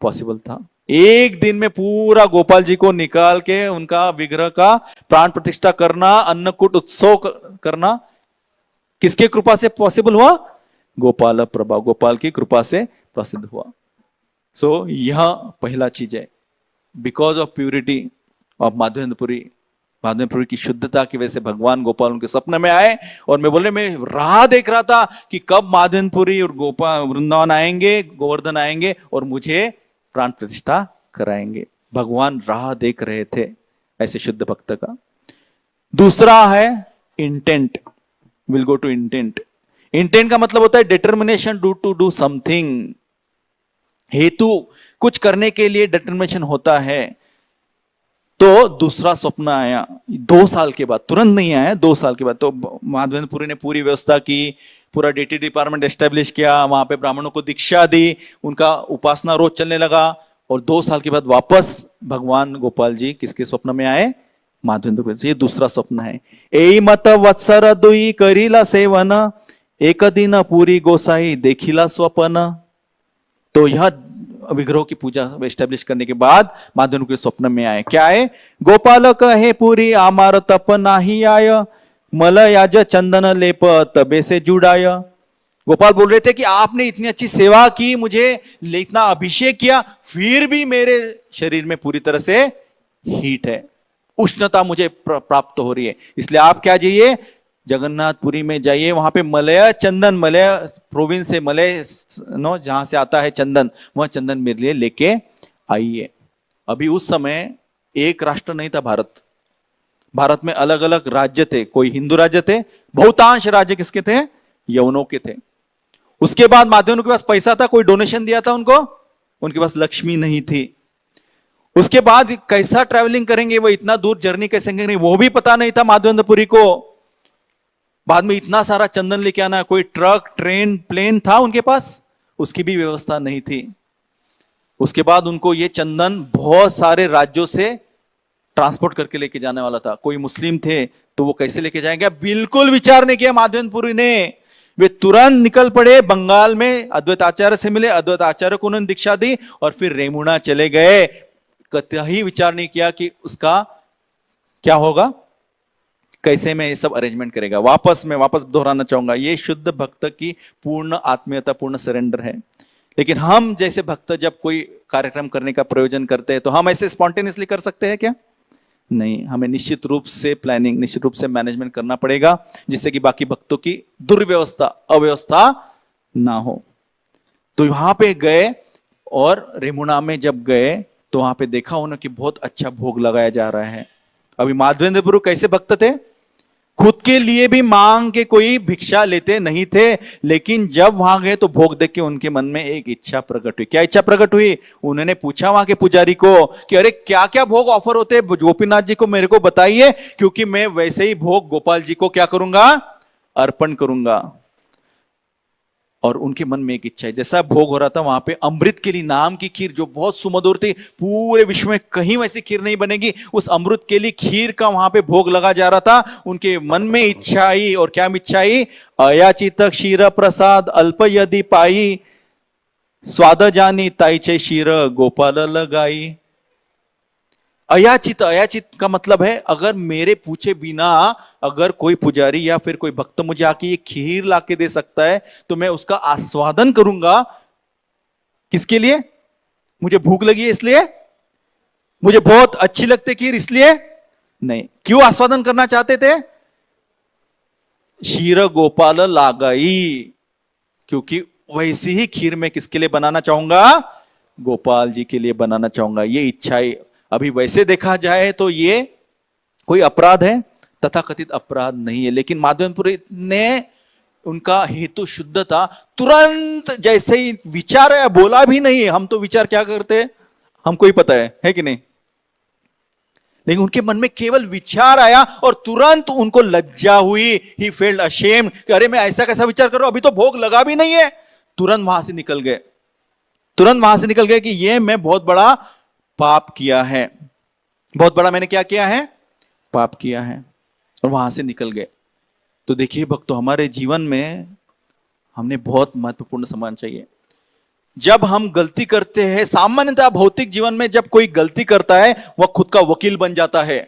पॉसिबल था। एक दिन में पूरा गोपाल जी को निकाल के उनका विग्रह का प्राण प्रतिष्ठा करना, अन्नकूट उत्सव करना, किसके कृपा से पॉसिबल हुआ? गोपाल प्रभाव, गोपाल की कृपा से प्रसिद्ध हुआ। सो यह पहला चीज है, because of purity of Madhavendrapuri की शुद्धता की वजह से भगवान गोपाल उनके सपने में आए। और मैं बोले, मैं राह देख रहा था कि कब माधवेंद्रपुरी और गोपाल वृंदावन आएंगे, गोवर्धन आएंगे और मुझे प्राण प्रतिष्ठा कराएंगे। भगवान राह देख रहे थे ऐसे शुद्ध भक्त का। दूसरा है intent. Will go to intent. Intent का मतलब होता है डिटर्मिनेशन टू डू समथिंग। हेतु कुछ करने के लिए डिटर्मिनेशन होता है। तो दूसरा स्वप्न आया 2 साल के बाद, तुरंत नहीं आया, 2 साल के बाद। तो माधवेंद्रपुरी ने पूरी व्यवस्था की, पूरा डीटी डिपार्टमेंट एस्टेब्लिश किया, वहां पे ब्राह्मणों को दीक्षा दी, उनका उपासना रोज चलने लगा। और 2 साल के बाद वापस भगवान गोपाल जी किसके स्वप्न में आए? माधवेंद्र, ये दूसरा स्वप्न है। एई मत वत्सर दुई करीला सेवन, एक दिन पूरी गोसाई देखिला स्वप्न। तो यह विग्रह की पूजा एस्टेब्लिश करने के बाद माधवेंद्र के स्वप्न में आए, क्या है? गोपाल कहे पूरी आमार तप नाही आय, मल याज चंदन लेप तबे से जुड़ाय। गोपाल बोल रहे थे कि आपने इतनी अच्छी सेवा की, मुझे इतना अभिषेक किया, फिर भी मेरे शरीर में पूरी तरह से हीट है, उष्णता मुझे प्राप्त हो रही है। इसलिए आप क्या जाइए, जगन्नाथपुरी में जाइए, वहां पे मलय चंदन, मलय प्रोविंस से, मलय नो जहां से आता है चंदन, वह चंदन मेरे लिए लेके आइए। अभी उस समय एक राष्ट्र नहीं था भारत। भारत में अलग अलग राज्य थे, कोई हिंदू राज्य थे, बहुतांश राज्य किसके थे? यवनों के थे। उसके बाद माध्यमों के पास पैसा था, कोई डोनेशन दिया था उनको, उनके पास लक्ष्मी नहीं थी। उसके बाद कैसा ट्रैवलिंग करेंगे, वो इतना दूर जर्नी कैसे करेंगे, वो भी पता नहीं था माधवेंद्रपुरी को। बाद में इतना सारा चंदन लेके आना, कोई ट्रक, ट्रेन, प्लेन था उनके पास, उसकी भी व्यवस्था नहीं थी। उसके बाद उनको ये चंदन बहुत सारे राज्यों से ट्रांसपोर्ट करके लेके जाने वाला था। कोई मुस्लिम थे तो वो कैसे लेके जाएंगे, बिल्कुल विचार नहीं किया माधवेंद्रपुरी ने। वे तुरंत निकल पड़े बंगाल में, अद्वैत आचार्य से मिले, अद्वैत आचार्य को उन्होंने दीक्षा दी और फिर रेमुना चले गए। कतई विचार नहीं किया कि उसका क्या होगा, कैसे में ये सब अरेंजमेंट करेगा। वापस दोहराना चाहूंगा, ये शुद्ध भक्त की पूर्ण आत्मीयता, पूर्ण सरेंडर है। लेकिन हम जैसे भक्त जब कोई कार्यक्रम करने का प्रयोजन करते हैं तो हम ऐसे स्पॉन्टेनियसली कर सकते हैं क्या? नहीं, हमें निश्चित रूप से प्लानिंग, निश्चित रूप से मैनेजमेंट करना पड़ेगा, जिससे कि बाकी भक्तों की दुर्व्यवस्था, अव्यवस्था ना हो। तो वहां पे गए और रेमुना में जब गए तो वहां पे देखा उन्होंने कि बहुत अच्छा भोग लगाया जा रहा है। अभी माधवेंद्रपुरी कैसे भक्त थे, खुद के लिए भी मांग के कोई भिक्षा लेते नहीं थे, लेकिन जब वहां गए तो भोग देख के उनके मन में एक इच्छा प्रकट हुई। क्या इच्छा प्रकट हुई? उन्होंने पूछा वहां के पुजारी को कि अरे क्या क्या भोग ऑफर होते हैं गोपीनाथ जी को, मेरे को बताइए, क्योंकि मैं वैसे ही भोग गोपाल जी को क्या करूंगा, अर्पण करूंगा। और उनके मन में एक इच्छा है, जैसा भोग हो रहा था वहां पे अमृत केली नाम की खीर जो बहुत सुमधुर थी, पूरे विश्व में कहीं वैसी खीर नहीं बनेगी, उस अमृत केली खीर का वहां पे भोग लगा जा रहा था। उनके मन में इच्छा आई, और क्या इच्छा आई? अयाचित क्षीर प्रसाद अल्प यदि पाई, स्वाद जानी ताईचे क्षीर गोपाल लगाई। अयाचित, अयाचित का मतलब है अगर मेरे पूछे बिना अगर कोई पुजारी या फिर कोई भक्त मुझे आके ये खीर लाके दे सकता है तो मैं उसका आस्वादन करूंगा। किसके लिए? मुझे भूख लगी है इसलिए, मुझे बहुत अच्छी लगती खीर इसलिए नहीं। क्यों आस्वादन करना चाहते थे? क्षीर गोपाल लगाई, क्योंकि वैसी ही खीर मैं किसके लिए बनाना चाहूंगा? गोपाल जी के लिए बनाना चाहूंगा। ये इच्छा है। अभी वैसे देखा जाए तो ये कोई अपराध है? तथाकथित अपराध नहीं है, लेकिन माधवेंद्रपुरी ने, उनका हेतु शुद्ध था। तुरंत जैसे ही विचार आया, बोला भी नहीं, हम तो विचार क्या करते हैं हमको ही पता है कि नहीं, लेकिन उनके मन में केवल विचार आया और तुरंत उनको लज्जा हुई। ही फेल्ड अशेम्ड कि अरे मैं ऐसा कैसा विचार कर रहा हूं, अभी तो भोग लगा भी नहीं है। तुरंत वहां से निकल गए, तुरंत वहां से निकल गए कि ये मैं बहुत बड़ा पाप किया है, बहुत बड़ा मैंने क्या किया है? पाप किया है, और वहां से निकल गए। तो देखिए भक्तों, हमारे जीवन में हमने बहुत महत्वपूर्ण समझना चाहिए। जब हम गलती करते हैं, सामान्यतः भौतिक जीवन में जब कोई गलती करता है वह खुद का वकील बन जाता है।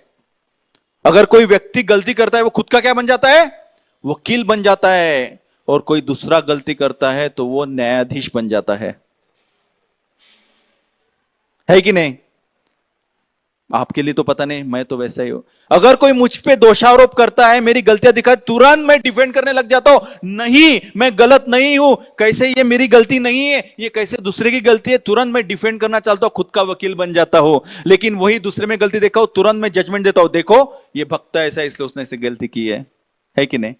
अगर कोई व्यक्ति गलती करता है वो खुद का क्या बन जाता है? वकील बन जाता है। और कोई दूसरा गलती करता है तो वो न्यायाधीश बन जाता है कि नहीं? आपके लिए तो पता नहीं, मैं तो वैसा ही हूं। अगर कोई मुझ पे दोषारोप करता है, मेरी गलतियां दिखा, तुरंत मैं डिफेंड करने लग जाता हूं, नहीं मैं गलत नहीं हूं, कैसे ये मेरी गलती नहीं है, ये कैसे दूसरे की गलती है, तुरंत मैं डिफेंड करना चाहता हूं, खुद का वकील बन जाता हूं। लेकिन वही दूसरे में गलती देखा हो, तुरंत मैं जजमेंट देता हूं, देखो ये भक्त ऐसा इसलिए उसने ऐसे गलती की है कि नहीं?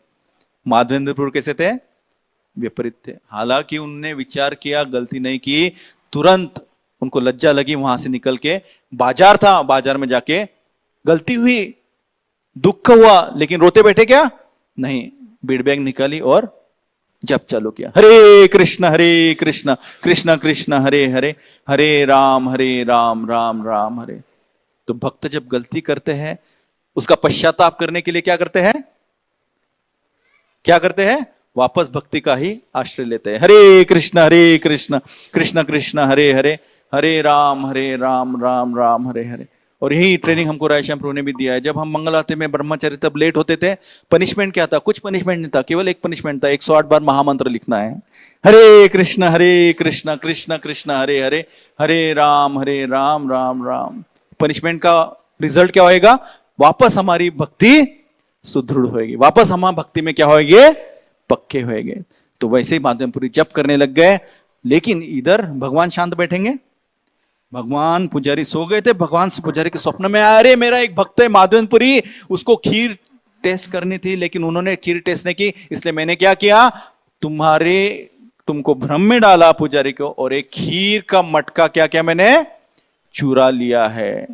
माधवेंद्रपुर कैसे थे? विपरीत थे। हालांकि उनने विचार किया, गलती नहीं की, तुरंत उनको लज्जा लगी, वहां से निकल के बाजार था, बाजार में जाके गलती हुई, दुख हुआ, लेकिन रोते बैठे क्या? नहीं, बीड़ बैग निकाली और जप चालू किया, हरे कृष्ण कृष्ण कृष्ण हरे हरे, हरे राम राम राम हरे। तो भक्त जब गलती करते हैं उसका पश्चाताप करने के लिए क्या करते हैं? क्या करते हैं? वापस भक्ति का ही आश्रय लेते हैं। हरे कृष्ण कृष्ण कृष्ण हरे हरे, हरे राम राम राम हरे हरे। और यही ट्रेनिंग हमको रायश्याम प्रभु ने भी दिया है। जब हम मंगल आरती में ब्रह्मचर्य तब लेट होते थे, पनिशमेंट क्या था? कुछ पनिशमेंट नहीं था, केवल एक पनिशमेंट था, 108 बार महामंत्र लिखना है। हरे कृष्ण कृष्ण कृष्ण हरे हरे, हरे राम राम राम। पनिशमेंट का रिजल्ट क्या होएगा? वापस हमारी भक्ति सुदृढ़ होएगी, वापस हम भक्ति में क्या होएंगे? पक्के होएंगे। तो वैसे ही माधवपुरी जप करने लग गए। लेकिन इधर भगवान शांत बैठेंगे। भगवान पुजारी सो गए थे, भगवान पुजारी के स्वप्न में आया, अरे मेरा एक भक्त है माधवपुरी, उसको खीर टेस्ट करनी थी, लेकिन उन्होंने खीर टेस्ट नहीं की, इसलिए मैंने क्या किया, तुमको भ्रम में डाला पुजारी को, और एक खीर का मटका क्या क्या मैंने चुरा लिया है।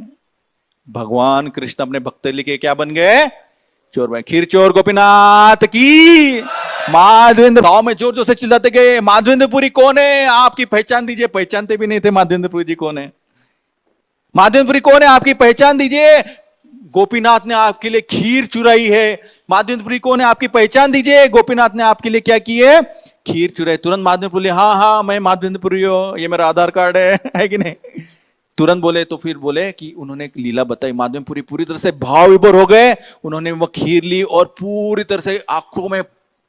भगवान कृष्ण अपने भक्त लेके क्या बन गए? चोर बन। खीर चोर गोपीनाथ की। माधवेंद्र भाव में जोर जोर से चिल्लाते गए, माधवेंद्रपुरी कौन है? आपकी पहचान दीजिए। पहचानते भी नहीं थे माधवेंद्रपुरी जी कौन है। माधवेंद्रपुरी कौन है? आपकी पहचान दीजिए। गोपीनाथ ने आपके लिए खीर चुराई है। माधवेंद्रपुरी कौन है? आपकी पहचान दीजिए। गोपीनाथ ने आपके लिए क्या की है? खीर चुराई। तुरंत माधवेंद्रपुरी, हाँ हाँ मैं माधवेंद्रपुरी हूं, ये मेरा आधार कार्ड है कि नहीं? तुरंत बोले। तो फिर बोले कि उन्होंने एक लीला बताई। माधवेंद्रपुरी पूरी तरह से भाव विभोर हो गए। उन्होंने वो खीर ली और पूरी तरह से आंखों में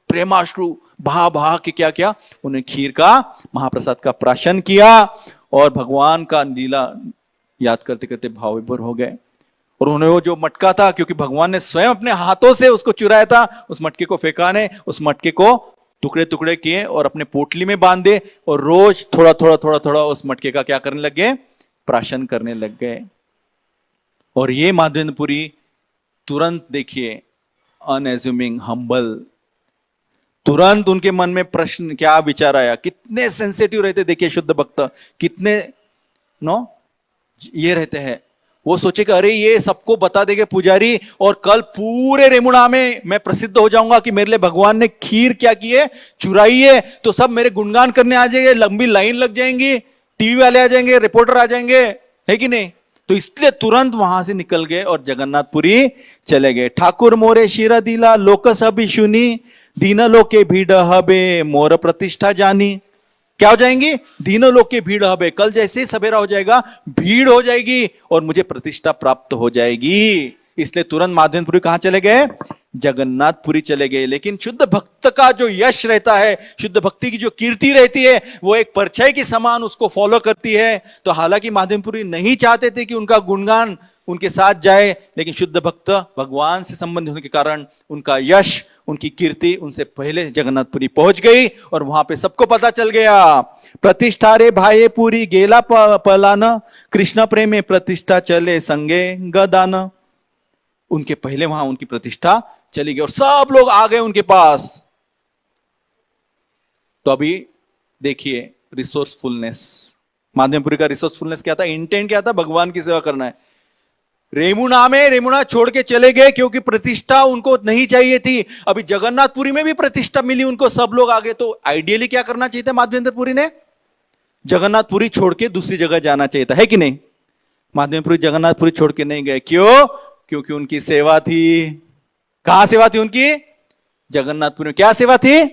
प्रेमाश्रु भा के क्या किया, उन्हें खीर का महाप्रसाद का प्राशन किया और भगवान का लीला याद करते करते भाव विभोर हो गए। और उन्होंने वो जो मटका था, क्योंकि भगवान ने स्वयं अपने हाथों से उसको चुराया था, उस मटके को फेंका ने, उस मटके को टुकड़े टुकड़े किए और अपने पोटली में बांधे, और रोज थोड़ा थोड़ा थोड़ा थोड़ा उस मटके का क्या करने लग गए? प्राशन करने लग गए। और ये माधवेंद्रपुरी तुरंत देखिए अनएज्यूमिंग, हम्बल, तुरंत उनके मन में प्रश्न क्या विचार आया, कितने सेंसिटिव रहते देखिए शुद्ध भक्त, कितने ये रहते हैं। वो सोचे कि अरे ये सबको बता देंगे पुजारी, और कल पूरे रेमुणा में मैं प्रसिद्ध हो जाऊंगा कि मेरे लिए भगवान ने खीर क्या की है, चुराई है, तो सब मेरे गुणगान करने आ जाएंगे, लंबी लाइन लग जाएंगी, टीवी वाले आ जाएंगे, रिपोर्टर आ जाएंगे, है कि नहीं? तो इसलिए तुरंत वहां से निकल गए और जगन्नाथपुरी चले गए। ठाकुर मोरे शिरा दिला लोक सभी सुनी, दीन लोके भीड़ हबे मोर प्रतिष्ठा जानी। क्या हो जाएंगी? दीनों लोग की भीड़ हबे, कल जैसे ही सवेरा हो जाएगा भीड़ हो जाएगी और मुझे प्रतिष्ठा प्राप्त हो जाएगी। इसलिए तुरंत माधवेंद्रपुरी कहां चले गए? जगन्नाथपुरी चले गए। लेकिन शुद्ध भक्त का जो यश रहता है, शुद्ध भक्ति की जो कीर्ति रहती है, वो एक परछाई के समान उसको फॉलो करती है। तो हालांकि माधवेंद्रपुरी नहीं चाहते थे कि उनका गुणगान उनके साथ जाए, लेकिन शुद्ध भक्त भगवान से संबंधित होने के कारण उनका यश, उनकी कीर्ति उनसे पहले जगन्नाथपुरी पहुंच गई और वहां पे सबको पता चल गया। प्रतिष्ठा रे भाई पूरी गेला पलान, कृष्ण प्रेमे प्रतिष्ठा चले संगे गदान। उनके पहले वहां उनकी प्रतिष्ठा चली गई और सब लोग आ गए उनके पास। तो अभी देखिए रिसोर्सफुलनेस, माधवेंद्रपुरी का रिसोर्सफुलनेस क्या था, इंटेंट क्या था? भगवान की सेवा करना है। रेमुणा छोड़ के चले गए क्योंकि प्रतिष्ठा उनको नहीं चाहिए थी। अभी जगन्नाथपुरी में भी प्रतिष्ठा मिली उनको, सब लोग आ गए। तो आइडियली क्या करना चाहिए था माधवेंद्रपुरी ने? जगन्नाथपुरी छोड़ के दूसरी जगह जाना चाहिए था, है कि नहीं? माधवेंद्रपुरी जगन्नाथपुरी छोड़ के नहीं गए। क्यों? क्योंकि उनकी सेवा थी। कहां सेवा थी उनकी? जगन्नाथपुरी में। क्या सेवा थी?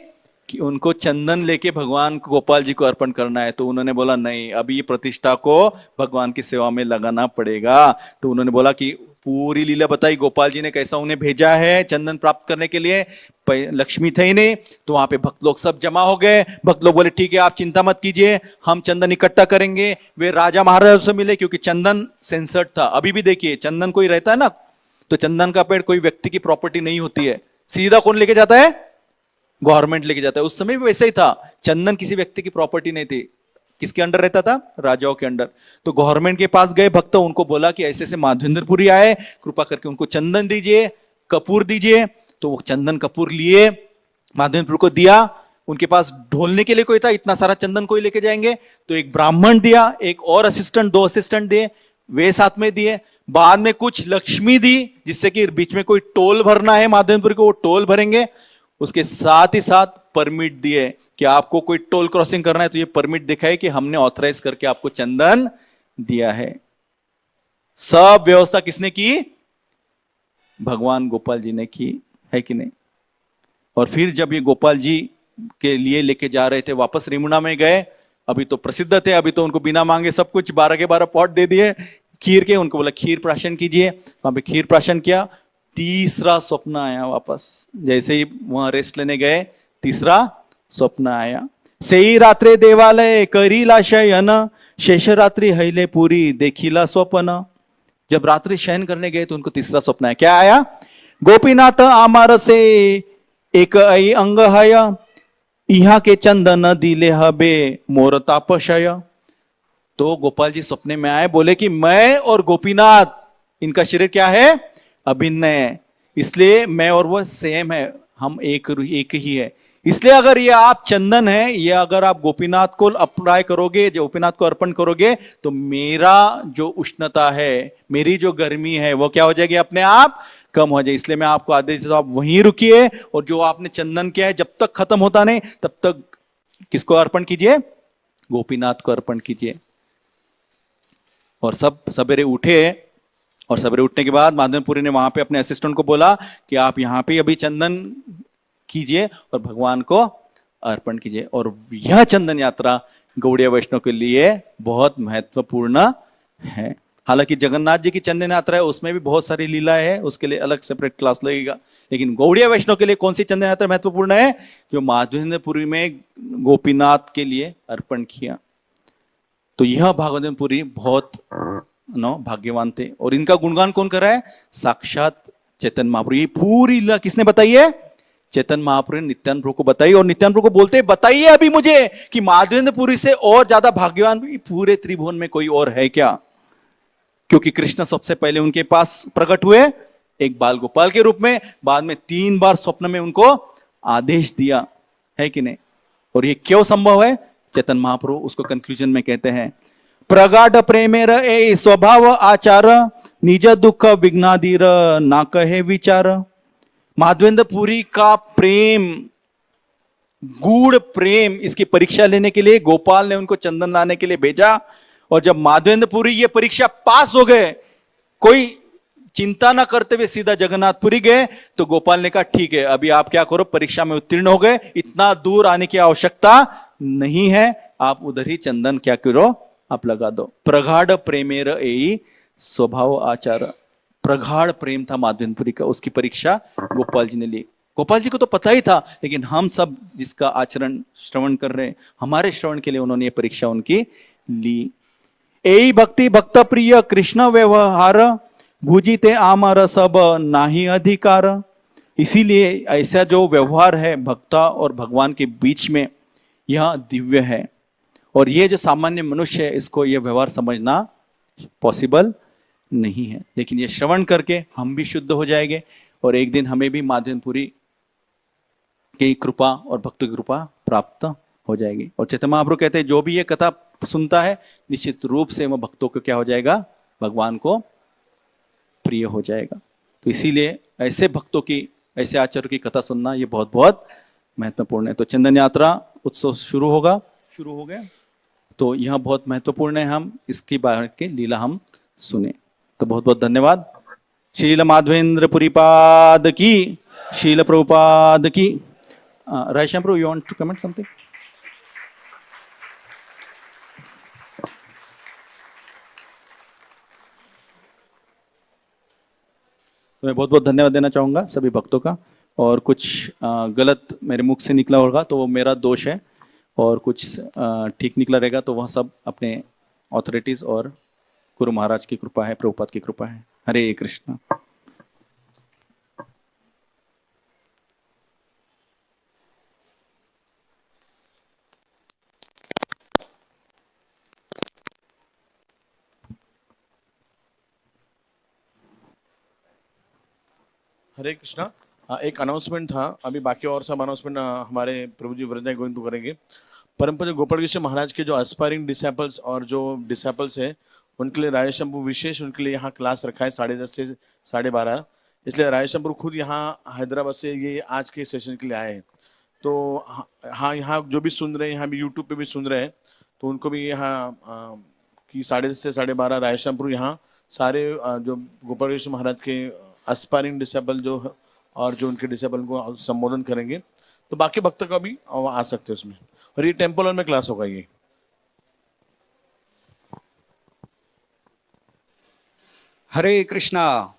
कि उनको चंदन लेके भगवान गोपाल जी को अर्पण करना है। तो उन्होंने बोला नहीं, अभी ये प्रतिष्ठा को भगवान की सेवा में लगाना पड़ेगा। तो उन्होंने बोला कि पूरी लीला बताई, गोपाल जी ने कैसा उन्हें भेजा है चंदन प्राप्त करने के लिए। लक्ष्मी थे ही नहीं, तो वहां पे भक्त लोग सब जमा हो गए। भक्त लोग बोले ठीक है आप चिंता मत कीजिए, हम चंदन इकट्ठा करेंगे। वे राजा महाराजा से मिले क्योंकि चंदन सेंसर्ड था। अभी भी देखिए चंदन कोई रहता है ना, तो चंदन का पेड़ कोई व्यक्ति की प्रॉपर्टी नहीं होती है, सीधा कौन लेके जाता है? गवर्नमेंट लेके जाता है। उस समय भी वैसे ही था, चंदन किसी व्यक्ति की प्रॉपर्टी नहीं थी। किसके अंडर रहता था? राजाओं के अंडर। तो गवर्नमेंट के पास गए भक्त, उनको बोला कि ऐसे ऐसे माधवेंद्रपुरी आए, कृपा करके उनको चंदन दीजिए, कपूर दीजिए। तो वो चंदन कपूर लिए, माधवेंद्रपुरी को दिया। उनके पास ढोलने के लिए कोई था, इतना सारा चंदन कोई लेके जाएंगे? तो एक ब्राह्मण दिया, एक और असिस्टेंट, 2 असिस्टेंट दिए, वे साथ में दिए। बाद में कुछ लक्ष्मी दी, जिससे कि बीच में कोई टोल भरना है माधवेंद्रपुरी को, वो टोल भरेंगे। उसके साथ ही साथ परमिट दिए कि आपको कोई टोल क्रॉसिंग करना है तो ये परमिट दिखाए कि हमने ऑथराइज करके आपको चंदन दिया है। सब व्यवस्था किसने की? भगवान गोपाल जी ने की, है कि नहीं। और फिर जब ये गोपाल जी के लिए लेके जा रहे थे वापस रिमुना में गए, अभी तो प्रसिद्ध थे, अभी तो उनको बिना मांगे सब कुछ 12 के 12 पॉट दे दिए खीर के, उनको बोला खीर प्राशन कीजिए, वहां पे खीर प्राशन किया। तीसरा स्वप्न आया वापस, जैसे ही वहां रेस्ट लेने गए तीसरा स्वप्न आया। सेई रात्रे देवालय करीला शयन, शेष रात्रि हईले पूरी देखिला स्वप्न। जब रात्रि शयन करने गए तो उनको तीसरा स्वप्न आया। क्या आया? गोपीनाथ आमार से एक ऐ अंग हय, इहा के चंदन दिले हबे मोर तापशय। तो गोपाल जी सपने में आए, बोले कि मैं और गोपीनाथ, इनका शरीर क्या है? अभिन्न है, इसलिए मैं और वो सेम है, हम एक ही है। इसलिए अगर ये आप चंदन है, ये अगर आप गोपीनाथ को अप्लाई करोगे, जो गोपीनाथ को अर्पण करोगे, तो मेरा जो उष्णता है, मेरी जो गर्मी है, वो क्या हो जाएगी? अपने आप कम हो जाए। इसलिए मैं आपको आदेश देता हूं, आप वहीं रुकिए, और जो आपने चंदन किया है जब तक खत्म होता नहीं तब तक किसको अर्पण कीजिए? गोपीनाथ को अर्पण कीजिए। और सब सवेरे उठे, और सवेरे उठने के बाद माधवपुरी ने वहां पे अपने असिस्टेंट को बोला कि आप यहां पे अभी चंदन कीजिए और भगवान को अर्पण कीजिए। और यह चंदन यात्रा गौड़ीय वैष्णव के लिए बहुत महत्वपूर्ण है। हालांकि जगन्नाथ जी की चंदन यात्रा है, उसमें भी बहुत सारी लीलाएं है, उसके लिए अलग सेपरेट क्लास लगेगा। लेकिन गौड़ीय वैष्णव के लिए कौन सी चंदन यात्रा महत्वपूर्ण है? जो माधवेंद्रपुरी में गोपीनाथ के लिए अर्पण किया। तो यह भागवतपुरी बहुत भाग्यवान थे। और इनका गुणगान कौन कर रहा है? साक्षात चैतन्य महाप्रभु। ये पूरी लीला किसने बताई है? चैतन्य महाप्रभु ने नित्यानंद प्रभु को बताई। और नित्यानंद प्रभु को बोलते, बताइए अभी मुझे कि माधवेंद्रपुरी से और ज्यादा भाग्यवान भी पूरे त्रिभुवन में कोई और है क्या? क्योंकि कृष्ण सबसे पहले उनके पास प्रकट हुए एक बाल गोपाल के रूप में, बाद में 3 बार स्वप्न में उनको आदेश दिया, है कि नहीं। और ये क्यों संभव है? चैतन्य महाप्रभु उसको कंक्लूजन में कहते हैं, प्रगाढ़ प्रेमेर ए स्वभाव आचार, निज दुख विघ्नादीर ना कहे विचार। माधवेंद्रपुरी का प्रेम, गूढ़ प्रेम, इसकी परीक्षा लेने के लिए गोपाल ने उनको चंदन लाने के लिए भेजा। और जब माधवेंद्रपुरी ये परीक्षा पास हो गए, कोई चिंता ना करते हुए सीधा जगन्नाथपुरी गए, तो गोपाल ने कहा ठीक है, अभी आप क्या करो, परीक्षा में उत्तीर्ण हो गए, इतना दूर आने की आवश्यकता नहीं है, आप उधर ही चंदन क्या करो, आप लगा दो। प्रगाढ़ प्रेमेर एई स्वभाव आचार। प्रगाढ़ प्रेम था माधवेंद्रपुरी का, उसकी परीक्षा गोपाल जी ने ली। गोपाल जी को तो पता ही था, लेकिन हम सब जिसका आचरण श्रवण कर रहे हैं, हमारे श्रवण के लिए उन्होंने ये परीक्षा उनकी ली। एई भक्ति भक्त प्रिय कृष्ण व्यवहार, भुजिते आमर सब नाही अधिकार। इसीलिए ऐसा जो व्यवहार है भक्ता और भगवान के बीच में, यह दिव्य है। और ये जो सामान्य मनुष्य है, इसको यह व्यवहार समझना पॉसिबल नहीं है। लेकिन ये श्रवण करके हम भी शुद्ध हो जाएंगे, और एक दिन हमें भी माधवेंद्रपुरी की कृपा और भक्तों की कृपा प्राप्त हो जाएगी। और चैतन्य महाप्रभु कहते हैं, जो भी ये कथा सुनता है निश्चित रूप से वह भक्तों को क्या हो जाएगा? भगवान को प्रिय हो जाएगा। तो इसीलिए ऐसे भक्तों की, ऐसे आचार्यों की कथा सुनना ये बहुत बहुत महत्वपूर्ण है। तो चंदन यात्रा उत्सव शुरू हो गया, तो यह बहुत महत्वपूर्ण है, हम इसकी बाहर की लीला हम सुने। तो बहुत बहुत धन्यवाद। शील माधवेंद्रपुरी पाद की, शील प्रभुपाद की। Raishyam Prabhu, you want to comment something? तो मैं बहुत बहुत धन्यवाद देना चाहूँगा सभी भक्तों का। और कुछ गलत मेरे मुख से निकला होगा तो वो मेरा दोष है, और कुछ ठीक निकला रहेगा तो वह सब अपने ऑथोरिटीज और गुरु महाराज की कृपा है, प्रभुपाद की कृपा है। हरे कृष्ण। हरे कृष्णा। एक अनाउंसमेंट था, अभी बाकी और सब अनाउंसमेंट हमारे प्रभु जी वृंदावन गोविंद करेंगे। परम पूज्य गोपाल कृष्ण महाराज के जो एस्पायरिंग डिसेपल्स और जो डिसेपल्स है, उनके लिए राजेशंभू विशेष उनके लिए यहाँ क्लास रखा है 10:30 से 12:30। इसलिए राजेशंभू खुद यहाँ हैदराबाद से ये आज के सेशन के लिए आए हैं। तो हाँ, यहाँ जो भी सुन रहे हैं, यहाँ भी यूट्यूब पे भी सुन रहे हैं, तो उनको भी यहाँ कि 10:30 से 12:30 राजेशंभू यहाँ सारे जो गोपाल कृष्ण महाराज के एस्पायरिंग डिसेबल जो है और जो उनके डिसेबल को संबोधन करेंगे। तो बाकी भक्त का भी आ सकते हैं उसमें, और ये टेम्पल हॉल में क्लास होगा ये। हरे कृष्णा।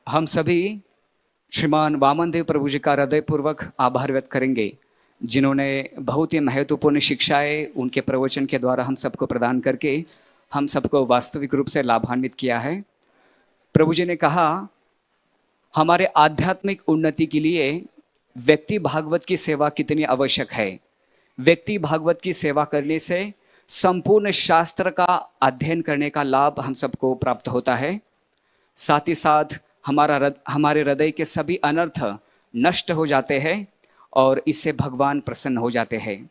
हम सभी श्रीमान वामनदेव प्रभु जी का हृदयपूर्वक आभार व्यक्त करेंगे, जिन्होंने बहुत ही महत्वपूर्ण शिक्षाएं उनके प्रवचन के द्वारा हम सबको प्रदान करके हम सबको वास्तविक रूप से लाभान्वित किया है। प्रभु जी ने कहा, हमारे आध्यात्मिक उन्नति के लिए व्यक्ति भागवत की सेवा कितनी आवश्यक है। व्यक्ति भागवत की सेवा करने से संपूर्ण शास्त्र का अध्ययन करने का लाभ हम सबको प्राप्त होता है। साथ ही साथ हमारे हृदय के सभी अनर्थ नष्ट हो जाते हैं और इससे भगवान प्रसन्न हो जाते हैं।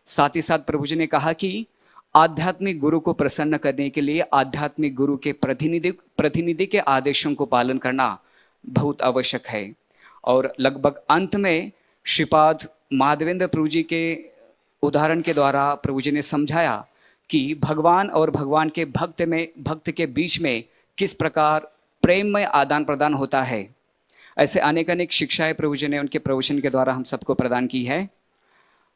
साथ ही साथ प्रभु जी ने कहा कि आध्यात्मिक गुरु को प्रसन्न करने के लिए आध्यात्मिक गुरु के प्रतिनिधि के आदेशों को पालन करना बहुत आवश्यक है। और लगभग अंत में श्रीपाद माधवेंद्र प्रभु जी के उदाहरण के द्वारा प्रभु जी ने समझाया कि भगवान और भगवान के भक्त के बीच में किस प्रकार प्रेम में आदान प्रदान होता है। ऐसे अनेक शिक्षाएं प्रभु जी ने उनके प्रवचन के द्वारा हम सबको प्रदान की है।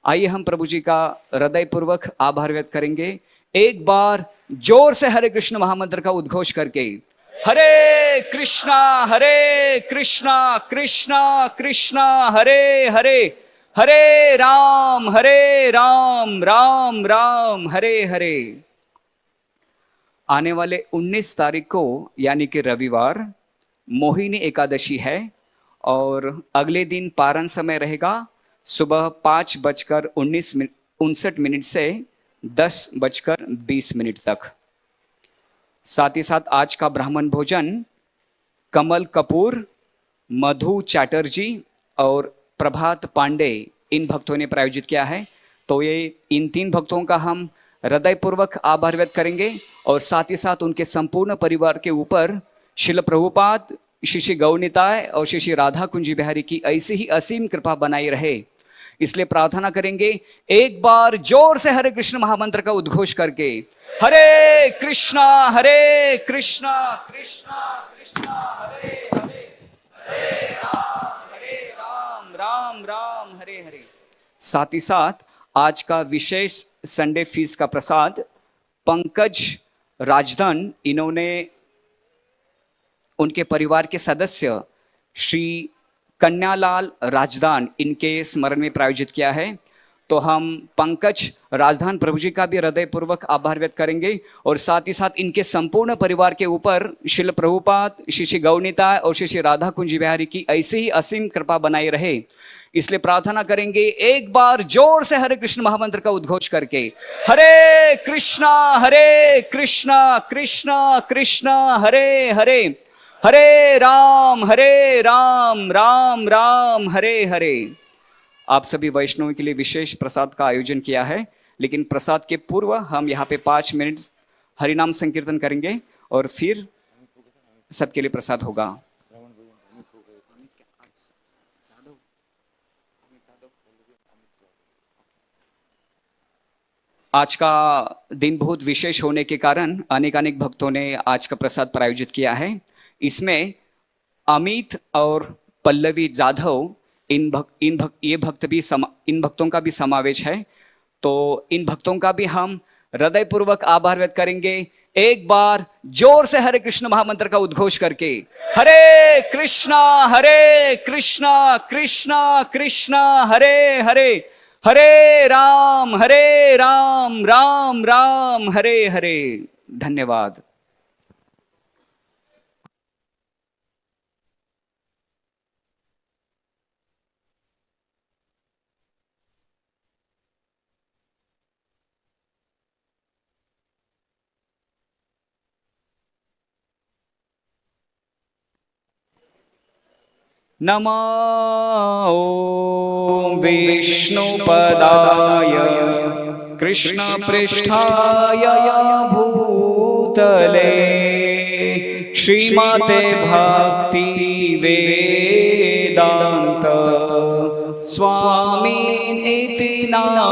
आइए हम प्रभु जी का हृदयपूर्वक आभार व्यक्त करेंगे, एक बार जोर से हरे कृष्ण महामंत्र का उद्घोष करके। हरे कृष्णा कृष्णा कृष्णा हरे हरे, हरे राम राम राम हरे हरे। आने वाले 19 तारीख को यानी कि रविवार मोहिनी एकादशी है और अगले दिन पारण समय रहेगा सुबह 5:59 से 10:20 तक। साथ ही साथ आज का ब्राह्मण भोजन कमल कपूर, मधु चैटर्जी और प्रभात पांडे इन भक्तों ने प्रायोजित किया है। तो ये इन 3 भक्तों का हम हृदयपूर्वक आभार व्यक्त करेंगे और साथ ही साथ उनके संपूर्ण परिवार के ऊपर श्रील प्रभुपाद, श्री गौरनिताय और श्री राधा कुंजी बिहारी की ऐसी ही असीम कृपा बनाई रहे, इसलिए प्रार्थना करेंगे एक बार जोर से हरे कृष्ण महामंत्र का उद्घोष करके। हरे कृष्णा कृष्णा कृष्णा हरे हरे, हरे राम राम राम हरे हरे। साथ ही साथ आज का विशेष संडे फीस का प्रसाद पंकज राजधन, इन्होंने उनके परिवार के सदस्य श्री कन्यालाल राजदान इनके स्मरण में प्रायोजित किया है। तो हम पंकज राजदान प्रभु जी का भी हृदयपूर्वक आभार व्यक्त करेंगे और साथ ही साथ इनके संपूर्ण परिवार के ऊपर श्रील प्रभुपाद, श्री गौरनिताय और श्री राधा कुंजी बिहारी की ऐसे ही असीम कृपा बनाई रहे, इसलिए प्रार्थना करेंगे एक बार जोर से हरे कृष्ण महामंत्र का उद्घोष करके। हरे कृष्णा कृष्णा कृष्णा हरे हरे, हरे राम राम राम हरे हरे। आप सभी वैष्णवों के लिए विशेष प्रसाद का आयोजन किया है, लेकिन प्रसाद के पूर्व हम यहाँ पे 5 मिनट हरिनाम संकीर्तन करेंगे और फिर सबके लिए प्रसाद होगा। आज का दिन बहुत विशेष होने के कारण अनेक भक्तों ने आज का प्रसाद प्रायोजित किया है। इसमें अमित और पल्लवी जाधव इन भक्तों का भी समावेश है। तो इन भक्तों का भी हम हृदयपूर्वक आभार व्यक्त करेंगे एक बार जोर से हरे कृष्ण महामंत्र का उद्घोष करके। हरे कृष्णा कृष्णा कृष्णा हरे हरे, हरे राम राम राम हरे हरे। धन्यवाद। नमो विष्णुपदाय कृष्णपृष्ठाय भूतले श्रीमते भक्ति वेदांत स्वामी इति नामिने